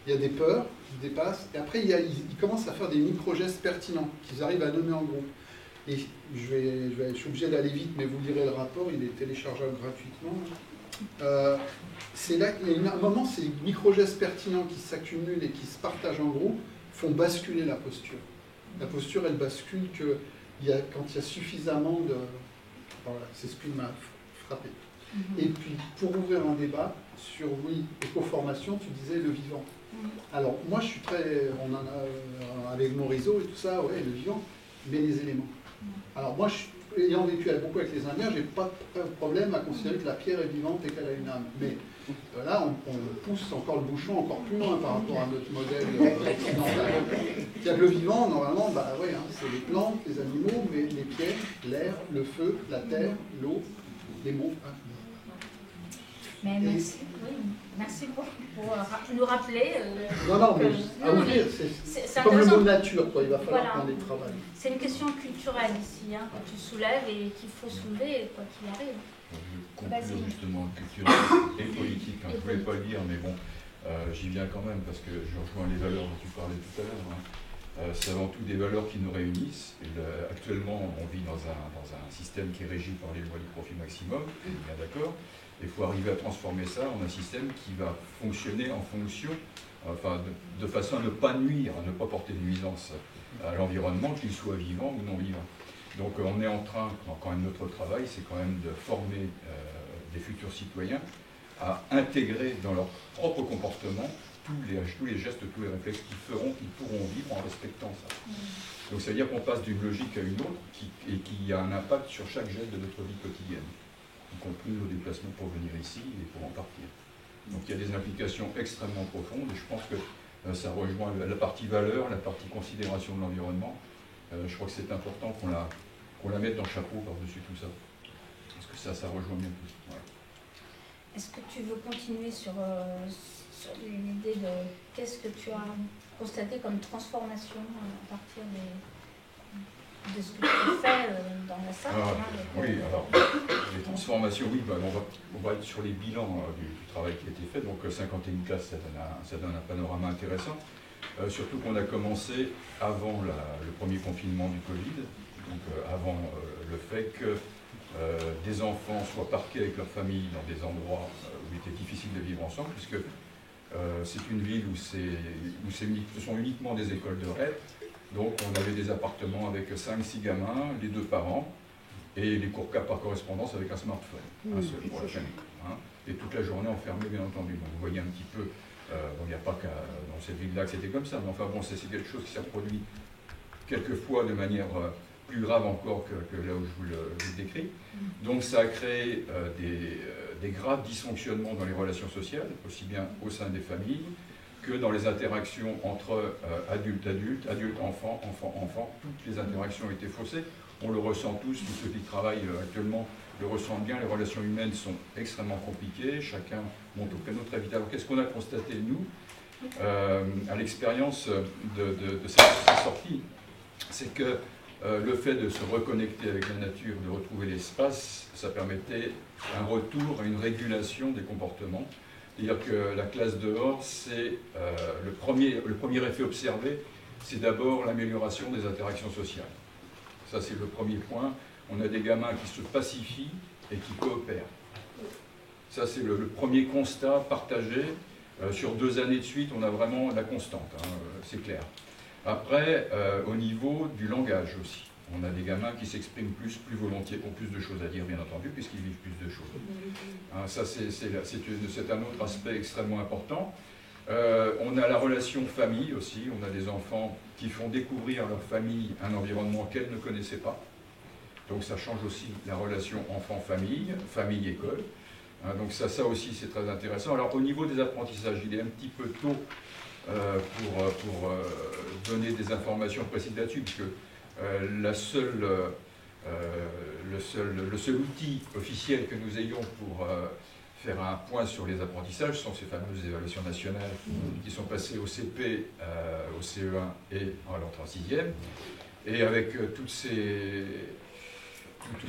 il y a des peurs qui dépassent, et après ils commencent à faire des micro-gestes pertinents qu'ils arrivent à nommer en groupe. Et je suis obligé d'aller vite, mais vous lirez le rapport, il est téléchargeable gratuitement. C'est là qu'il y a un moment, ces micro-gestes pertinents qui s'accumulent et qui se partagent en groupe font basculer la posture. La posture, elle bascule quand il y a suffisamment de... Voilà, c'est ce qui m'a frappé. Et puis, pour ouvrir un débat sur, oui, éco-formation, tu disais le vivant. Alors, moi, je suis très... On en a avec Morisot et tout ça, ouais, le vivant, mais les éléments. Alors, moi, ayant vécu beaucoup avec les Indiens, j'ai pas de problème à considérer que la pierre est vivante et qu'elle a une âme. Mais là, on pousse encore le bouchon encore plus loin par rapport à notre modèle occidental. C'est-à-dire que le vivant, normalement, bah, ouais, hein, c'est les plantes, les animaux, mais les pierres, l'air, le feu, la terre, l'eau, les monts. Hein. Mais merci, merci pour nous rappeler. Non, mais à ouvrir, c'est comme le mot nature, quoi, il va falloir qu'on les travaille. C'est une question culturelle ici, hein, que tu soulèves et qu'il faut soulever, quoi qu'il arrive. Je conclure justement culturel et politique, hein. Je ne voulais pas le dire, mais bon, j'y viens quand même parce que je rejoins les valeurs dont tu parlais tout à l'heure. Hein. C'est avant tout des valeurs qui nous réunissent. Et actuellement, on vit dans un système qui est régi par les lois du profit maximum, on est bien d'accord. Il faut arriver à transformer ça en un système qui va fonctionner en fonction, enfin, de façon à ne pas nuire, à ne pas porter de nuisance à l'environnement, qu'il soit vivant ou non vivant. Donc on est en train, quand même notre travail, c'est quand même de former des futurs citoyens à intégrer dans leur propre comportement tous les gestes, tous les réflexes qu'ils pourront vivre en respectant ça. Donc ça veut dire qu'on passe d'une logique à une autre et qui a un impact sur chaque geste de notre vie quotidienne, y compris nos déplacements pour venir ici et pour en partir. Donc il y a des implications extrêmement profondes et je pense que ça rejoint la partie valeur, la partie considération de l'environnement. Je crois que c'est important qu'on la mette dans le chapeau par-dessus tout ça. Parce que ça rejoint bien tout. Voilà. Est-ce que tu veux continuer sur l'idée de qu'est-ce que tu as constaté comme transformation à partir de ce que tu fais dans la salle? Oui, alors, les transformations, oui, bah, on va être sur les bilans du travail qui a été fait. Donc 51 classes, ça donne un panorama intéressant. Surtout qu'on a commencé avant le premier confinement du Covid, donc avant le fait que des enfants soient parqués avec leur famille dans des endroits où il était difficile de vivre ensemble, puisque c'est une ville où ce sont uniquement des écoles de REP, Donc on avait des appartements avec 5-6 gamins, les 2 parents, et les cours par correspondance avec un smartphone, un seul pour la famille. Hein, et toute la journée enfermé, bien entendu. Donc vous voyez un petit peu, bon, il n'y a pas qu'à dans cette ville-là que c'était comme ça, mais enfin bon, c'est quelque chose qui s'est produit quelquefois de manière plus grave encore que là où je vous le décris. Donc ça a créé des graves dysfonctionnements dans les relations sociales, aussi bien au sein des familles que dans les interactions entre adultes-adultes, adultes-enfants, enfants-enfants. Toutes les interactions ont été faussées. On le ressent tous ceux qui travaillent actuellement le ressentent bien. Les relations humaines sont extrêmement compliquées. Chacun monte au créneau très vite. Alors qu'est-ce qu'on a constaté, nous, à l'expérience de cette sortie? C'est que le fait de se reconnecter avec la nature, de retrouver l'espace, ça permettait un retour à une régulation des comportements. C'est-à-dire que la classe dehors, c'est le premier effet observé, c'est d'abord l'amélioration des interactions sociales. Ça, c'est le premier point. On a des gamins qui se pacifient et qui coopèrent. Ça, c'est le premier constat partagé. Sur 2 années de suite, on a vraiment la constante, hein, c'est clair. Après, au niveau du langage aussi, on a des gamins qui s'expriment plus volontiers, ont plus de choses à dire, bien entendu, puisqu'ils vivent plus de choses. Hein, ça, c'est un autre aspect extrêmement important. On a la relation famille aussi. On a des enfants qui font découvrir à leur famille un environnement qu'elles ne connaissaient pas. Donc ça change aussi la relation enfant-famille, famille-école. Hein, donc ça aussi, c'est très intéressant. Alors au niveau des apprentissages, il est un petit peu tôt pour donner des informations précises là-dessus, puisque le seul outil officiel que nous ayons pour faire un point sur les apprentissages sont ces fameuses évaluations nationales qui sont passées au CP, au CE1 et à l'entrée en 6e. Et avec tous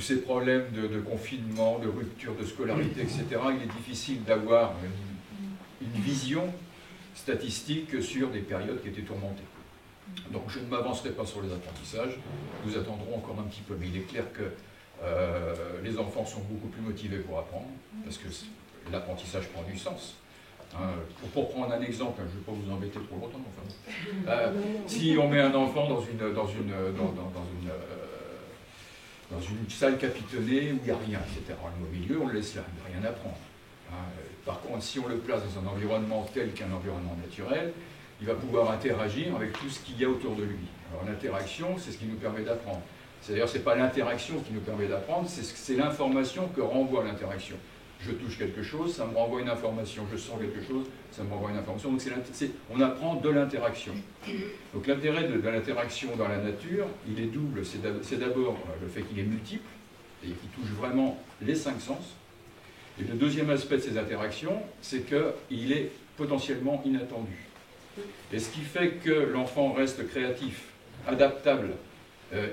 ces problèmes de confinement, de rupture de scolarité, etc., il est difficile d'avoir une vision statistique sur des périodes qui étaient tourmentées. Donc je ne m'avancerai pas sur les apprentissages, nous attendrons encore un petit peu, mais il est clair que les enfants sont beaucoup plus motivés pour apprendre, parce que l'apprentissage prend du sens. Hein, pour prendre un exemple, je ne vais pas vous embêter trop longtemps, enfin, si on met un enfant dans une salle capitonnée où il n'y a rien, etc., au milieu, on le laisse là, il n'y a rien à apprendre. Hein, par contre, si on le place dans un environnement tel qu'un environnement naturel, il va pouvoir interagir avec tout ce qu'il y a autour de lui. Alors l'interaction, c'est ce qui nous permet d'apprendre. C'est-à-dire, ce n'est pas l'interaction qui nous permet d'apprendre, c'est l'information que renvoie l'interaction. Je touche quelque chose, ça me renvoie une information. Je sens quelque chose, ça me renvoie une information. Donc on apprend de l'interaction. Donc l'intérêt de l'interaction dans la nature, il est double. C'est d'abord le fait qu'il est multiple, et qu'il touche vraiment les 5 sens. Et le deuxième aspect de ces interactions, c'est qu'il est potentiellement inattendu. Et ce qui fait que l'enfant reste créatif, adaptable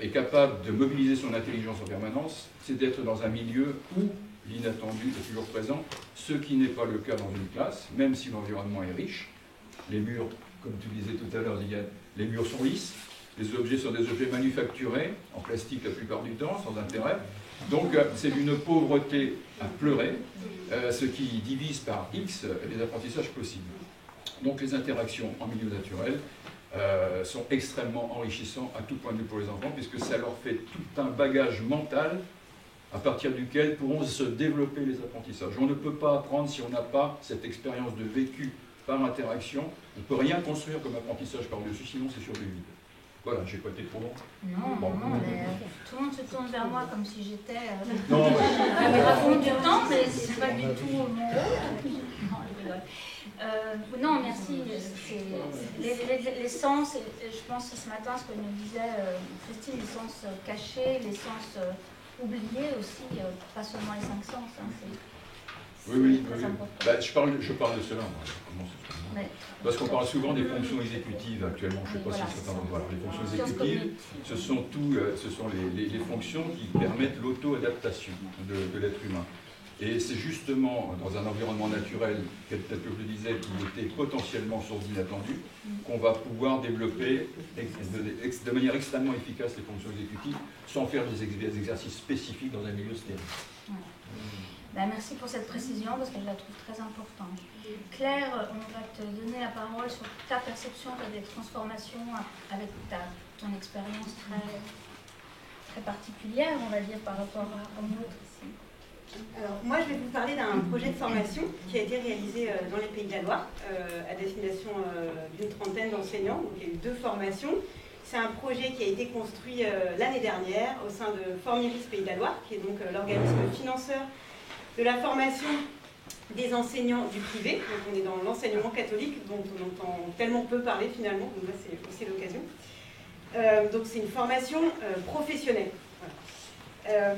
et capable de mobiliser son intelligence en permanence, c'est d'être dans un milieu où l'inattendu est toujours présent, ce qui n'est pas le cas dans une classe, même si l'environnement est riche. Les murs, comme tu disais tout à l'heure, les murs sont lisses, les objets sont des objets manufacturés, en plastique la plupart du temps, sans intérêt. Donc c'est d'une pauvreté à pleurer, ce qui divise par X les apprentissages possibles. Donc les interactions en milieu naturel sont extrêmement enrichissants à tout point de vue pour les enfants, puisque ça leur fait tout un bagage mental à partir duquel pourront se développer les apprentissages. On ne peut pas apprendre si on n'a pas cette expérience de vécu par interaction. On ne peut rien construire comme apprentissage par-dessus, sinon c'est sur du vide. Voilà, j'ai pas été trop long. Non, bon. Mais tout le monde se tourne vers moi comme si j'étais non, à du temps, mais c'est pas du tout mon rôle. Non, merci. Les sens, je pense que ce matin, ce que nous disait Christine, les sens cachés, les sens oubliés aussi, pas seulement les 5 sens. Hein, oui. Bah, je parle de cela, moi. Parce qu'on parle souvent des fonctions exécutives actuellement. Je ne sais pas si certains vont voir. Les fonctions exécutives, ce sont les fonctions qui permettent l'auto-adaptation de l'être humain. Et c'est justement dans un environnement naturel, tel que je le disais, qui était potentiellement source d'inattendu, qu'on va pouvoir développer de manière extrêmement efficace les fonctions exécutives, sans faire des exercices spécifiques dans un milieu stérile. Ben, merci pour cette précision parce que je la trouve très importante. Claire, on va te donner la parole sur ta perception des transformations avec ton expérience très particulière, on va dire, par rapport au nôtre ici. Alors, moi, je vais vous parler d'un projet de formation qui a été réalisé dans les Pays de la Loire à destination d'une trentaine d'enseignants. Donc, il y a eu 2 formations. C'est un projet qui a été construit l'année dernière au sein de Formiris Pays de la Loire, qui est donc l'organisme financeur de la formation des enseignants du privé. Donc, on est dans l'enseignement catholique, dont on entend tellement peu parler finalement, donc là c'est aussi l'occasion. Donc c'est une formation professionnelle. Voilà.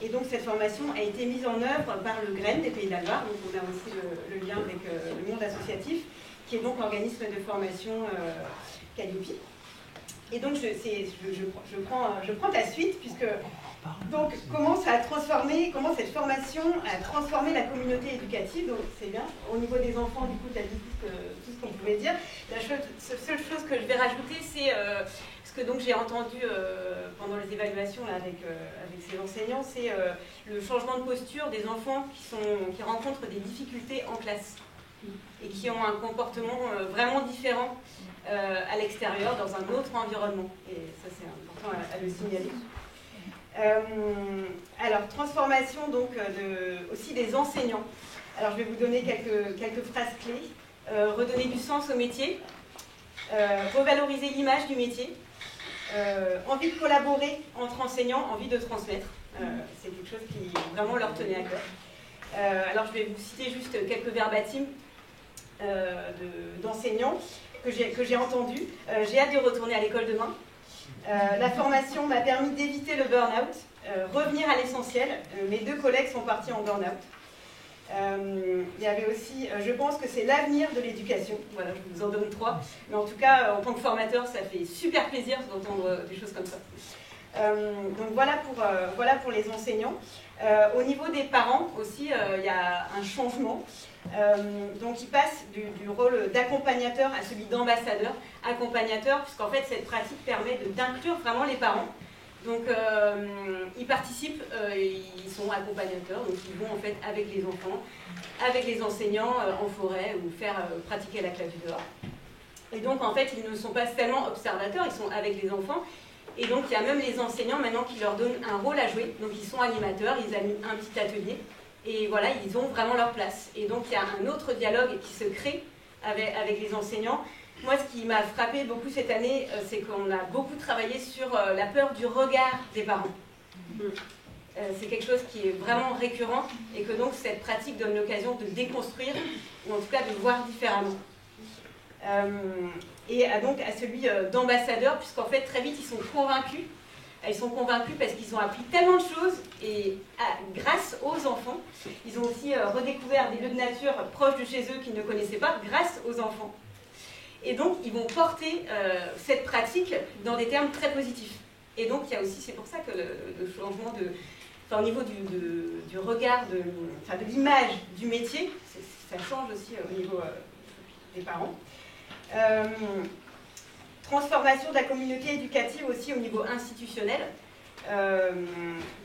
Et donc cette formation a été mise en œuvre par le GREN des Pays de la Loire, donc on a aussi le lien avec le monde associatif, qui est donc l'organisme de formation Calliope. Et donc je prends la suite, puisque donc comment cette formation a transformé la communauté éducative. Donc c'est bien, au niveau des enfants, du coup tu as dit tout ce qu'on pouvait dire. La seule chose que je vais rajouter, c'est ce que donc j'ai entendu pendant les évaluations là, avec ces enseignants, c'est le changement de posture des enfants qui rencontrent des difficultés en classe et qui ont un comportement vraiment différent à l'extérieur, dans un autre environnement. Et ça, c'est important à le signaler. Alors, transformation donc, aussi des enseignants. Alors, je vais vous donner quelques phrases clés. Redonner du sens au métier, revaloriser l'image du métier, envie de collaborer entre enseignants, envie de transmettre. C'est quelque chose qui vraiment leur tenait à cœur. Alors, je vais vous citer juste quelques verbatims d'enseignants que j'ai entendus. J'ai hâte de retourner à l'école demain. La formation m'a permis d'éviter le burn-out, revenir à l'essentiel. Mes 2 collègues sont partis en burn-out. Il y avait aussi, je pense que c'est l'avenir de l'éducation. Voilà, je vous en donne 3. Mais en tout cas, en tant que formateur, ça fait super plaisir d'entendre des choses comme ça. Donc voilà pour les enseignants. Au niveau des parents aussi, il y a un changement. Donc ils passent du rôle d'accompagnateur à celui d'ambassadeur. Accompagnateur, puisqu'en fait cette pratique permet d'inclure vraiment les parents. Donc ils participent, ils sont accompagnateurs, donc ils vont en fait avec les enfants, avec les enseignants en forêt ou faire pratiquer la classe du dehors. Et donc en fait ils ne sont pas seulement observateurs, ils sont avec les enfants. Et donc il y a même les enseignants maintenant qui leur donnent un rôle à jouer. Donc ils sont animateurs, ils animent un petit atelier. Et voilà, ils ont vraiment leur place. Et donc il y a un autre dialogue qui se crée avec les enseignants. Moi, ce qui m'a frappé beaucoup cette année, c'est qu'on a beaucoup travaillé sur la peur du regard des parents. C'est quelque chose qui est vraiment récurrent et que donc cette pratique donne l'occasion de déconstruire, ou en tout cas de voir différemment. Et donc à celui d'ambassadeur, puisqu'en fait très vite ils sont convaincus. Ils sont convaincus parce qu'ils ont appris tellement de choses et grâce aux enfants, ils ont aussi redécouvert des lieux de nature proches de chez eux qu'ils ne connaissaient pas grâce aux enfants. Et donc ils vont porter cette pratique dans des termes très positifs. Et donc il y a aussi, c'est pour ça que le changement au niveau du regard, de l'image du métier, ça change aussi au niveau des parents. Transformation de la communauté éducative aussi au niveau institutionnel.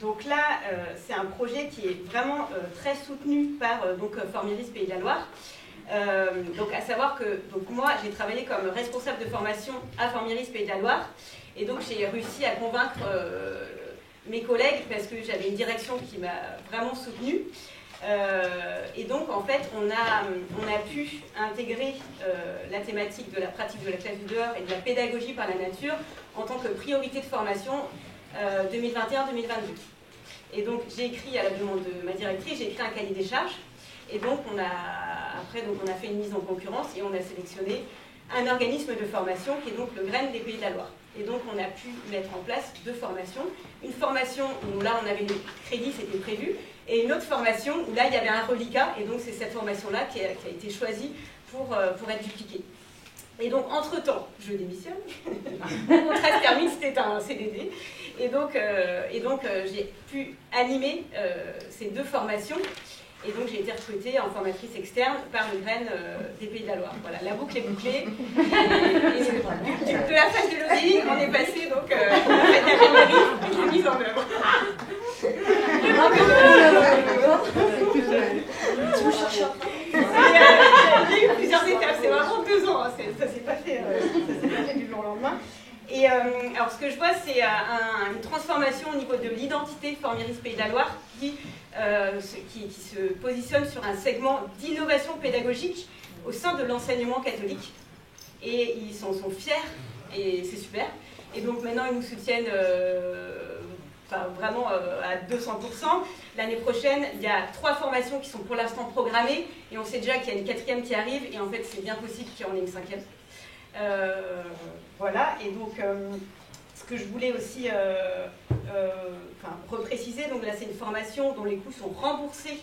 Donc là, c'est un projet qui est vraiment très soutenu par Formiris Pays de la Loire. Donc à savoir que moi, j'ai travaillé comme responsable de formation à Formiris Pays de la Loire. Et donc j'ai réussi à convaincre mes collègues parce que j'avais une direction qui m'a vraiment soutenue. Et donc en fait on a pu intégrer la thématique de la pratique de la classe du dehors et de la pédagogie par la nature en tant que priorité de formation 2021-2022. Et donc j'ai écrit à la demande de ma directrice, j'ai écrit un cahier des charges et donc on a fait une mise en concurrence et on a sélectionné un organisme de formation qui est donc le GREN des Pays de la Loire. Et donc on a pu mettre en place 2 formations. Une formation où là on avait les crédits, c'était prévu, et une autre formation où là il y avait un reliquat, et donc c'est cette formation-là qui a été choisie pour être dupliquée. Et donc entre-temps, je démissionne, mon contrat se termine, c'était un CDD, et donc j'ai pu animer ces 2 formations. Et donc j'ai été recrutée en formatrice externe par le GREN des Pays de la Loire. Voilà, la boucle est bouclée. Et de la phase de lobbying, on est passé donc à la phase d'ingénierie et de mise en œuvre. J'ai eu plusieurs étapes, c'est vraiment 2 ans, hein. Ça s'est pas fait du jour au lendemain. Et alors ce que je vois, c'est une transformation au niveau de l'identité Formiris Pays de la Loire qui se positionne sur un segment d'innovation pédagogique au sein de l'enseignement catholique. Et ils s'en sont fiers, et c'est super. Et donc maintenant, ils nous soutiennent vraiment à 200%. L'année prochaine, il y a 3 formations qui sont pour l'instant programmées, et on sait déjà qu'il y a une 4e qui arrive, et en fait, c'est bien possible qu'il y en ait une 5e. Voilà, et donc ce que je voulais aussi repréciser, donc là c'est une formation dont les coûts sont remboursés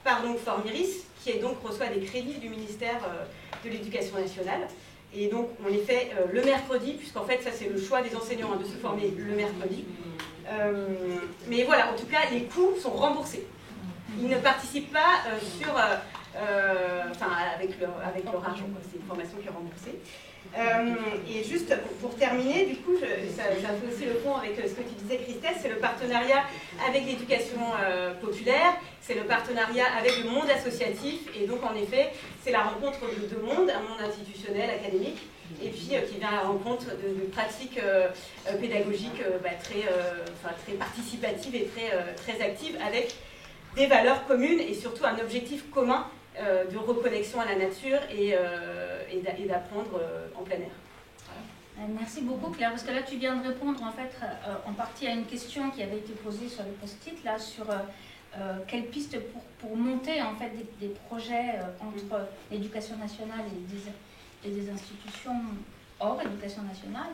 par donc Formiris, qui donc reçoit des crédits du ministère de l'Éducation nationale. Et donc on les fait le mercredi, puisqu'en fait ça c'est le choix des enseignants de se former le mercredi. Mais voilà, en tout cas les coûts sont remboursés. Ils ne participent pas avec leur argent, c'est une formation qui est remboursée. Et juste pour terminer, du coup, ça fait aussi le pont avec ce que tu disais, Christelle, c'est le partenariat avec l'éducation populaire, c'est le partenariat avec le monde associatif, et donc en effet, c'est la rencontre de 2 mondes, un monde institutionnel, académique, et puis qui vient à la rencontre de pratiques pédagogiques très participatives et très actives, avec des valeurs communes et surtout un objectif commun de reconnexion à la nature et d'apprendre en plein air. Voilà. Merci beaucoup Claire, parce que là tu viens de répondre en fait en partie à une question qui avait été posée sur le post-it là sur quelles pistes pour monter en fait des projets entre l'éducation nationale et des institutions hors éducation nationale.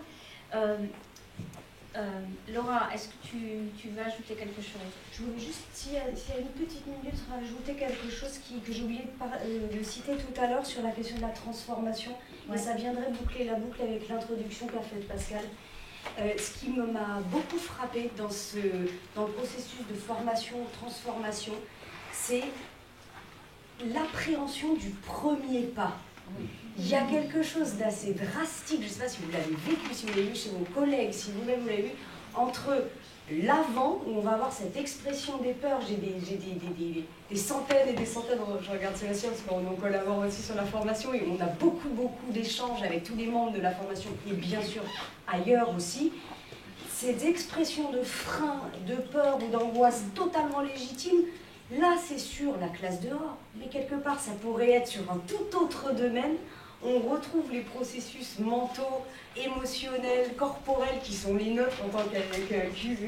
Laura, est-ce que tu veux ajouter quelque chose? Je voulais juste, s'il y a une petite minute, rajouter quelque chose que j'ai oublié de citer tout à l'heure sur la question de la transformation. Ouais. Et ça viendrait boucler la boucle avec l'introduction qu'a faite Pascal. Ce qui m'a beaucoup frappé dans le processus de formation-transformation, c'est l'appréhension du premier pas. Il y a quelque chose d'assez drastique, je ne sais pas si vous l'avez vécu, si vous l'avez vu chez vos collègues, si vous-même vous l'avez vu, entre l'avant, où on va avoir cette expression des peurs, j'ai des centaines et des centaines, je regarde Sébastien parce qu'on collabore aussi sur la formation et on a beaucoup d'échanges avec tous les membres de la formation et bien sûr ailleurs aussi. Ces expressions de frein, de peur ou d'angoisse totalement légitimes, là c'est sur la classe dehors, mais quelque part ça pourrait être sur un tout autre domaine. On retrouve les processus mentaux, émotionnels, corporels qui sont les nôtres en tant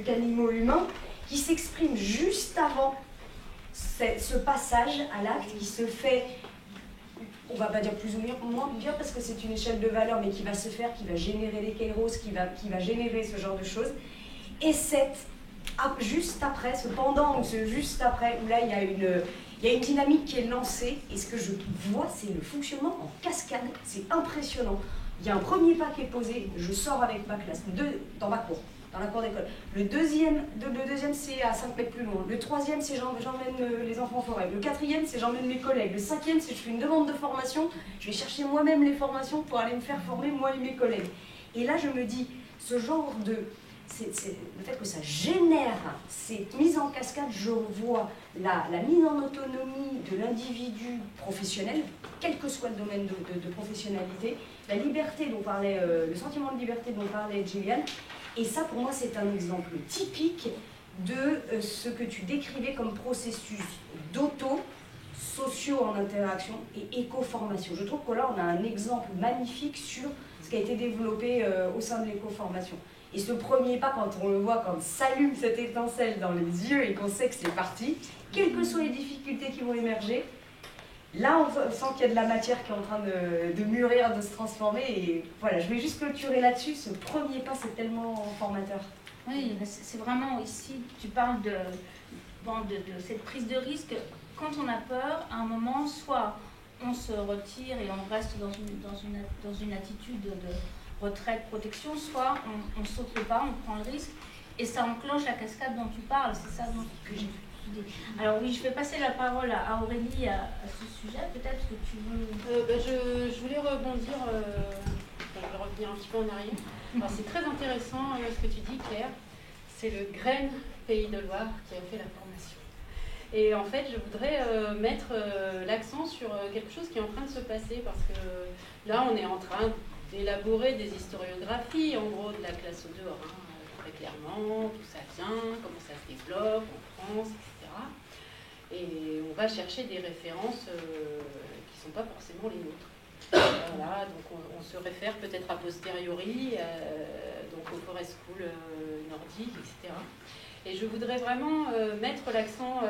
qu'animaux humains, qui s'expriment juste avant ce passage à l'acte qui se fait, on ne va pas dire plus ou moins bien parce que c'est une échelle de valeur, mais qui va se faire, qui va générer les kairos, qui va générer ce genre de choses. Et juste après, ce pendant ou ce juste après, où là il y a une dynamique qui est lancée, et ce que je vois, c'est le fonctionnement en cascade, c'est impressionnant. Il y a un premier pas qui est posé, je sors avec ma classe, dans ma cour, dans la cour d'école. Le deuxième c'est à 5 mètres plus loin. Le troisième, c'est j'emmène les enfants en forêt. Le quatrième, c'est j'emmène mes collègues. Le cinquième, c'est je fais une demande de formation, je vais chercher moi-même les formations pour aller me faire former, moi et mes collègues. Et là, je me dis, ce genre de... C'est le fait que ça génère cette mise en cascade, je vois la mise en autonomie de l'individu professionnel, quel que soit le domaine de professionnalité, la liberté dont parlait, le sentiment de liberté dont parlait Gillian, et ça pour moi c'est un exemple typique de ce que tu décrivais comme processus d'auto, sociaux en interaction et éco-formation. Je trouve que là on a un exemple magnifique sur ce qui a été développé au sein de l'éco-formation. Et ce premier pas, quand on le voit, quand s'allume cette étincelle dans les yeux et qu'on sait que c'est parti, quelles que soient les difficultés qui vont émerger, là on sent qu'il y a de la matière qui est en train de mûrir, de se transformer. Et voilà, je vais juste clôturer là-dessus. Ce premier pas, c'est tellement formateur. Oui, c'est vraiment ici, tu parles de cette prise de risque. Quand on a peur, à un moment, soit on se retire et on reste dans une attitude de retraite, protection, soit on saute le pas, on prend le risque, et ça enclenche la cascade dont tu parles, c'est ça que j'ai dit. Alors oui, je vais passer la parole à Aurélie à ce sujet, peut-être que tu veux... Je voulais rebondir, je vais revenir un petit peu en arrière. Alors c'est très intéressant ce que tu dis Claire, c'est le GREN Pays de Loire qui a fait la formation. Et en fait, je voudrais mettre l'accent sur quelque chose qui est en train de se passer, parce que là, on est en train d'élaborer des historiographies, en gros, de la classe au dehors, hein, très clairement, d'où ça vient, comment ça se développe en France, etc. Et on va chercher des références qui ne sont pas forcément les nôtres. Voilà, donc on se réfère peut-être a posteriori donc au Forest School nordique, etc. Et je voudrais vraiment mettre l'accent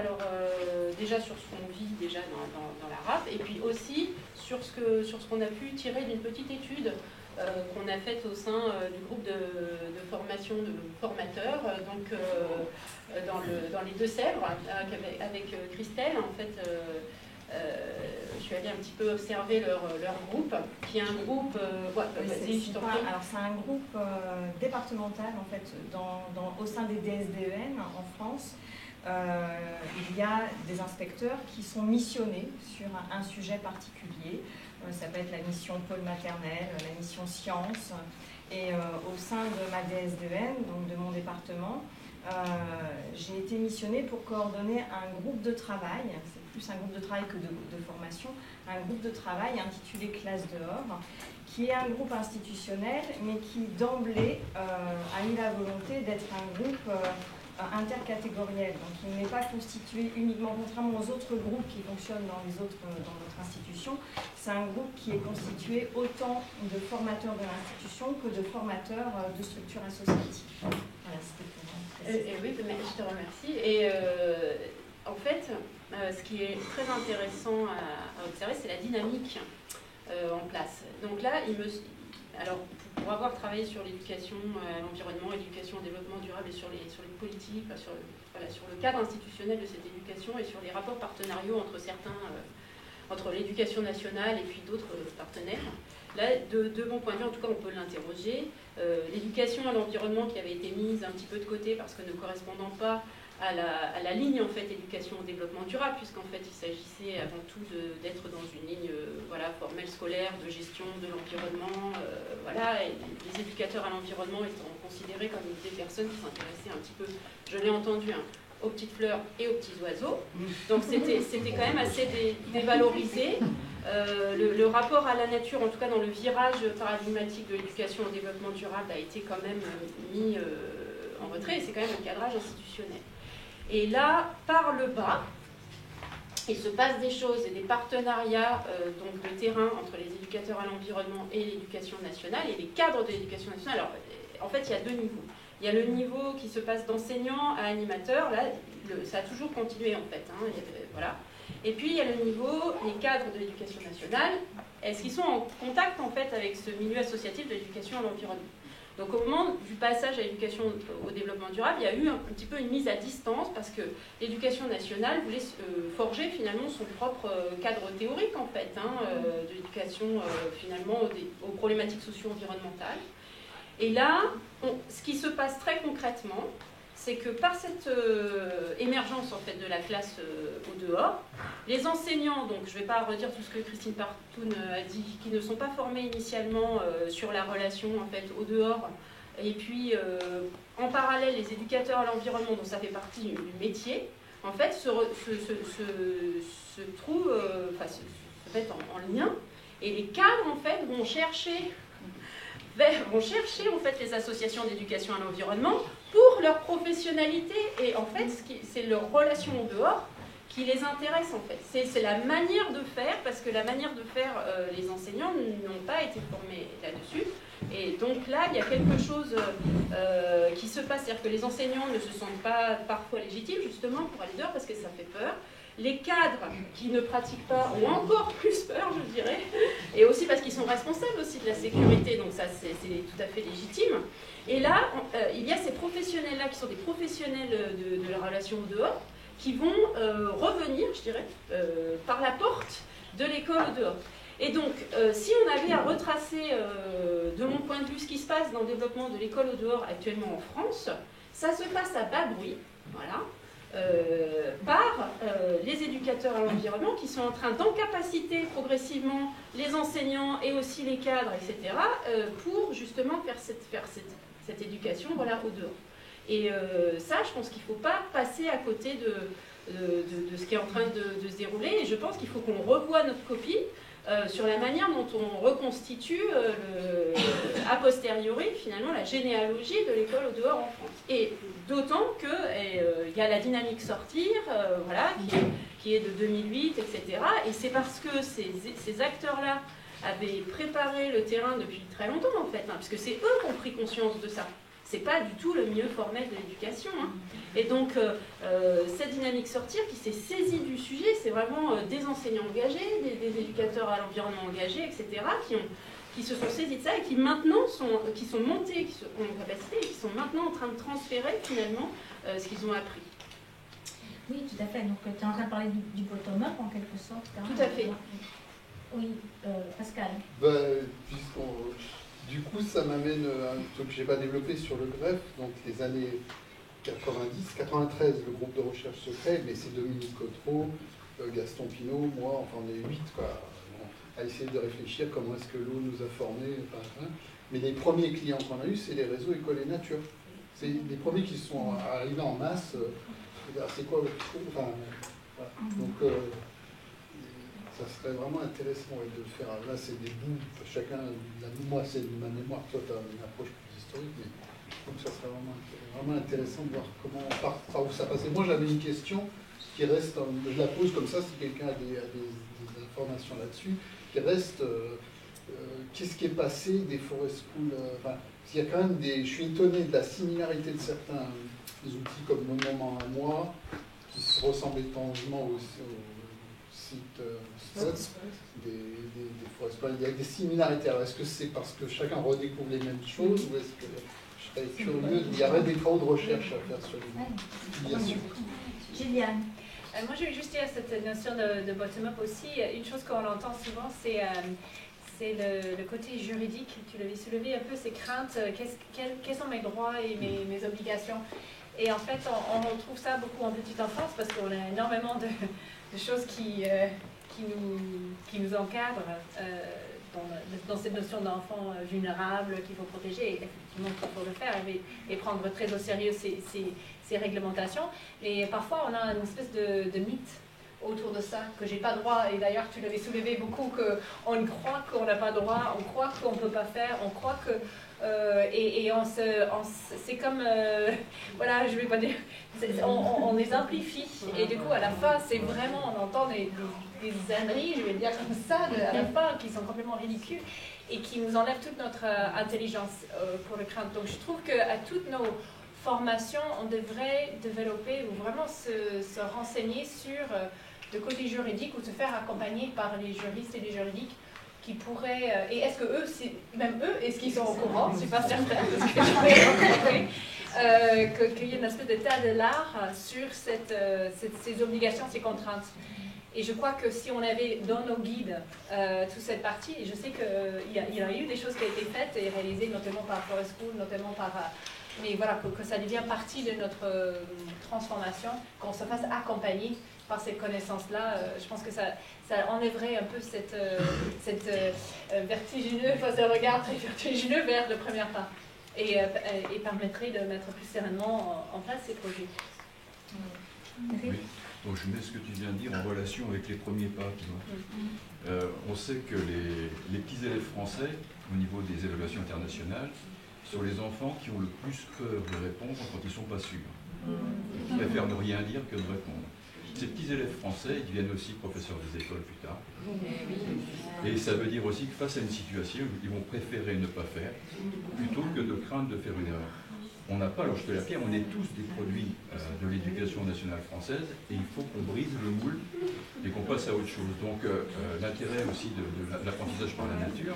déjà sur ce qu'on vit déjà dans la RAP, et puis aussi sur ce qu'on a pu tirer d'une petite étude qu'on a faite au sein du groupe de formation de formateurs, donc dans les Deux-Sèvres, avec Christelle. En fait, je suis allée un petit peu observer leur groupe, qui est un groupe... alors c'est un groupe départemental en fait, au sein des DSDEN en France. Il y a des inspecteurs qui sont missionnés sur un sujet particulier. Ça peut être la mission pôle maternel, la mission sciences. Et au sein de ma DSDEN, donc de mon département, j'ai été missionnée pour coordonner un groupe de travail. C'est plus un groupe de travail que de formation. Un groupe de travail intitulé Classe dehors, qui est un groupe institutionnel, mais qui d'emblée a eu la volonté d'être un groupe intercatégoriel. Donc il n'est pas constitué uniquement, contrairement aux autres groupes qui fonctionnent dans notre institution, c'est un groupe qui est constitué autant de formateurs de l'institution que de formateurs de structures associatives. Voilà, c'était pour oui, je te remercie. Et en fait, ce qui est très intéressant à observer, c'est la dynamique en place. Donc là, alors, pour avoir travaillé sur l'éducation à l'environnement, l'éducation au développement durable et sur les politiques, sur le cadre institutionnel de cette éducation et sur les rapports partenariaux entre l'éducation nationale et puis d'autres partenaires, là, de mon point de vue, en tout cas, on peut l'interroger. L'éducation à l'environnement qui avait été mise un petit peu de côté parce que ne correspondant pas à la ligne en fait éducation au développement durable, puisqu'en fait il s'agissait avant tout d'être dans une ligne formelle scolaire de gestion de l'environnement, et les éducateurs à l'environnement étant considérés comme des personnes qui s'intéressaient un petit peu, je l'ai entendu, aux petites fleurs et aux petits oiseaux, donc c'était quand même assez dévalorisé. Le rapport à la nature, en tout cas dans le virage paradigmatique de l'éducation au développement durable, a été quand même mis en retrait, et c'est quand même un cadrage institutionnel. Et là, par le bas, il se passe des choses et des partenariats donc de terrain entre les éducateurs à l'environnement et l'éducation nationale et les cadres de l'éducation nationale. Alors, en fait, il y a deux niveaux. Il y a le niveau qui se passe d'enseignant à animateur. Là, ça a toujours continué, en fait. Voilà. Et puis, il y a le niveau, les cadres de l'éducation nationale. Est-ce qu'ils sont en contact, en fait, avec ce milieu associatif de l'éducation à l'environnement ? Donc au moment du passage à l'éducation au développement durable, il y a eu un petit peu une mise à distance parce que l'éducation nationale voulait forger finalement son propre cadre théorique en fait, de l'éducation finalement aux problématiques socio-environnementales. Et là, ce qui se passe très concrètement, c'est que par cette émergence en fait de la classe au dehors, les enseignants, donc je ne vais pas redire tout ce que Christine Partoun a dit, qui ne sont pas formés initialement sur la relation en fait au dehors, et puis en parallèle les éducateurs à l'environnement, dont ça fait partie du métier, en fait se mettent en lien, et les cadres en fait vont chercher en fait les associations d'éducation à l'environnement pour leur professionnalité, et en fait c'est leur relation au dehors qui les intéresse en fait. C'est la manière de faire, parce que la manière de faire, les enseignants n'ont pas été formés là-dessus, et donc là il y a quelque chose qui se passe, c'est-à-dire que les enseignants ne se sentent pas parfois légitimes justement pour aller dehors parce que ça fait peur. Les cadres qui ne pratiquent pas ont encore plus peur, je dirais, et aussi parce qu'ils sont responsables aussi de la sécurité, donc ça c'est tout à fait légitime. Et là, il y a ces professionnels-là qui sont des professionnels de la relation au dehors, qui vont revenir, je dirais, par la porte de l'école au dehors. Et donc, si on avait à retracer, de mon point de vue, ce qui se passe dans le développement de l'école au dehors actuellement en France, ça se passe à bas bruit, voilà. Par les éducateurs à l'environnement qui sont en train d'incapaciter progressivement les enseignants et aussi les cadres, etc., pour justement faire cette éducation au dehors. Et ça, je pense qu'il ne faut pas passer à côté de ce qui est en train de se dérouler. Et je pense qu'il faut qu'on revoie notre copie sur la manière dont on reconstitue a posteriori finalement la généalogie de l'école au dehors en France. Et d'autant qu'il y a la dynamique sortir, voilà, qui est de 2008, etc. Et c'est parce que ces acteurs-là avaient préparé le terrain depuis très longtemps en fait, hein, puisque c'est eux qui ont pris conscience de ça. C'est pas du tout le milieu formel de l'éducation. Hein. Et donc, cette dynamique sortir qui s'est saisie du sujet, c'est vraiment des enseignants engagés, des éducateurs à l'environnement engagés, etc., qui se sont saisis de ça et qui maintenant qui sont montés, qui ont une capacité et qui sont maintenant en train de transférer finalement ce qu'ils ont appris. Oui, tout à fait. Donc, tu es en train de parler du bottom-up en quelque sorte. Hein. Tout à fait. Oui, Pascal. Du coup, ça m'amène à un truc que je n'ai pas développé sur le greffe, donc les années 90, 93, le groupe de recherche se crée, mais c'est Dominique Cotreau, Gaston Pinault, moi, enfin on est 8, quoi, à essayer de réfléchir comment est-ce que l'eau nous a formés. Mais les premiers clients qu'on a eus, c'est les réseaux École et Nature. C'est les premiers qui sont arrivés en masse. C'est quoi votre trou, enfin, voilà. Donc, ça serait vraiment intéressant de faire. Là, c'est des bouts, chacun. Moi, c'est ma mémoire, toi, tu as une approche plus historique, mais je trouve que ça serait vraiment intéressant de voir comment, par où ça passe. Et moi, j'avais une question qui reste, je la pose comme ça, si quelqu'un a des informations là-dessus, qui reste qu'est-ce qui est passé des forest schools. Il y a quand même des. Je suis étonné de la similarité de certains outils comme Mon Moment à moi, qui se ressemblent étrangement au site des forest plans. Il y a des similarités. Alors, est-ce que c'est parce que chacun redécouvre les mêmes choses ou est-ce que je serais curieux, il y aurait des travaux de recherche à faire sur les filiations. Juliane. Moi, je vais juste dire cette notion de bottom-up aussi. Une chose qu'on entend souvent, c'est le côté juridique. Tu l'avais soulevé un peu, ces craintes. Quels sont mes droits et mes obligations? Et en fait, on retrouve ça beaucoup en petite enfance parce qu'on a énormément de choses qui nous encadrent dans cette notion d'enfant vulnérable qu'il faut protéger. Et effectivement, il faut le faire et prendre très au sérieux ces réglementations. Et parfois, on a une espèce de mythe autour de ça, que j'ai pas droit, et d'ailleurs tu l'avais soulevé beaucoup, qu'on croit qu'on n'a pas droit, on croit qu'on ne peut pas faire, on croit que... c'est comme, voilà, je vais pas dire, on les amplifie, et du coup à la fin, c'est vraiment, on entend des âneries, je vais dire comme ça, à la fin, qui sont complètement ridicules, et qui nous enlèvent toute notre intelligence pour le craindre. Donc je trouve qu'à toutes nos formations, on devrait développer ou vraiment se renseigner sur le côté juridique ou se faire accompagner par les juristes et les juridiques qui pourraient... et est-ce que eux, même eux, est-ce qu'ils sont au courant? Je ne suis pas certaine, parce que qu'il y a une espèce d'état de l'art sur ces obligations, ces contraintes. Et je crois que si on avait dans nos guides toute cette partie, et je sais qu'il y a eu des choses qui ont été faites et réalisées, notamment par Forest School, notamment par... mais voilà, que ça devient partie de notre transformation, qu'on se fasse accompagner par ces connaissances-là. Je pense que ça enlèverait un peu cette vertigineux, enfin, ce regard très vertigineux vers le premier pas et permettrait de mettre plus sereinement en place ces projets. Oui. Donc, je mets ce que tu viens de dire en relation avec les premiers pas. Tu vois. On sait que les petits élèves français, au niveau des évaluations internationales, sont les enfants qui ont le plus peur de répondre quand ils ne sont pas sûrs. Ils préfèrent ne rien dire que de répondre. Ces petits élèves français, ils deviennent aussi professeurs des écoles plus tard. Et ça veut dire aussi que face à une situation, ils vont préférer ne pas faire, plutôt que de craindre de faire une erreur. On n'a pas, alors je te l'affirme, on est tous des produits de l'éducation nationale française et il faut qu'on brise le moule et qu'on passe à autre chose. Donc l'intérêt aussi de l'apprentissage par la nature,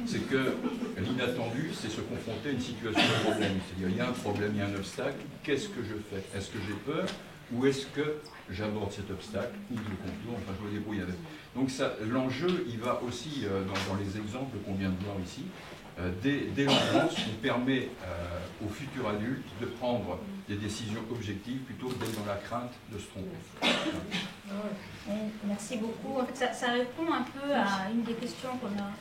c'est que l'inattendu, c'est se confronter à une situation de problème. C'est-à-dire, il y a un problème, il y a un obstacle, qu'est-ce que je fais? Est-ce que j'ai peur ou est-ce que j'aborde cet obstacle ou je le contourne, enfin je me débrouille avec. Donc l'enjeu, il va aussi dans les exemples qu'on vient de voir ici. Dès l'enfance, on permet aux futurs adultes de prendre des décisions objectives plutôt que d'être dans la crainte de se tromper. Merci beaucoup. En fait, ça répond un peu à une des questions qu'on a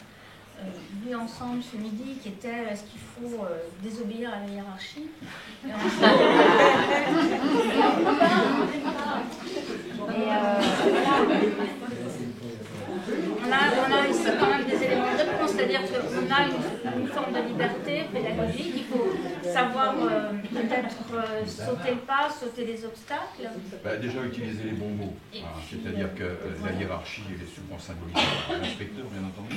vues ensemble ce midi, qui était est-ce qu'il faut désobéir à la hiérarchie? On a ici quand même des éléments de réponse, c'est-à-dire qu'on a une forme de liberté pédagogique, il faut savoir peut-être sauter le pas, sauter les obstacles. Déjà utiliser les bons mots, c'est-à-dire que la hiérarchie elle est souvent symbolisée par l'inspecteur, bien entendu,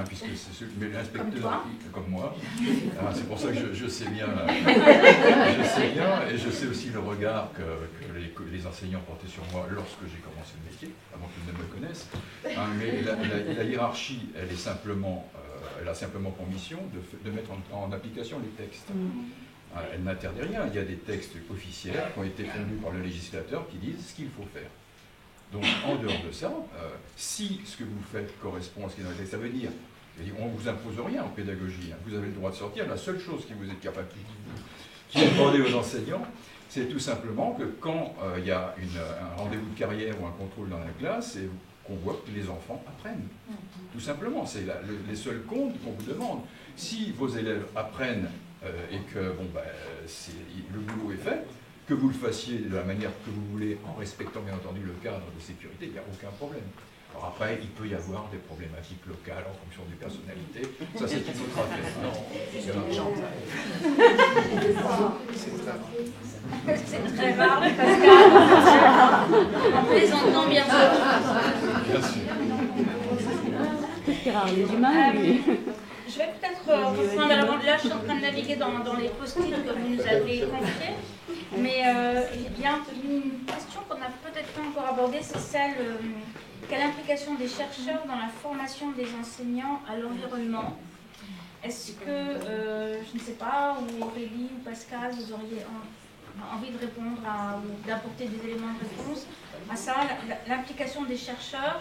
puisque c'est mais l'inspecteur, comme moi, c'est pour ça que je sais bien, et je sais aussi le regard que les enseignants portaient sur moi lorsque j'ai commencé le métier, avant qu'ils ne me connaissent. Mais la hiérarchie, elle est simplement, elle a simplement pour mission de mettre en application les textes. Elle n'interdit rien. Il y a des textes officiels qui ont été fondus par le législateur qui disent ce qu'il faut faire. Donc, en dehors de ça, si ce que vous faites correspond à ce qui est dans les textes, ça veut dire, on ne vous impose rien en pédagogie. Vous avez le droit de sortir. La seule chose qui vous est capable, qui est demandée aux enseignants, c'est tout simplement que quand il y a un rendez-vous de carrière ou un contrôle dans la classe, c'est qu'on voit que les enfants apprennent. Tout simplement, c'est les seuls comptes qu'on vous demande. Si vos élèves apprennent et que le boulot est fait, que vous le fassiez de la manière que vous voulez, en respectant bien entendu le cadre de sécurité, il n'y a aucun problème. Alors après, il peut y avoir des problématiques locales en fonction des personnalités. Ça, c'est une autre affaire. C'est très rare, Pascal. En plaisantant, bien sûr. Bien sûr. C'est rare, les humains, lui. Je vais peut-être reprendre avant de là, je suis en train de naviguer dans les post-it que vous nous avez confiés. Mais il y a une question qu'on n'a peut-être pas encore abordée, c'est celle quelle implication des chercheurs dans la formation des enseignants à l'environnement? Est-ce que, je ne sais pas, ou Aurélie ou Pascal, vous auriez envie de répondre ou d'apporter des éléments de réponse à ça, l'implication des chercheurs?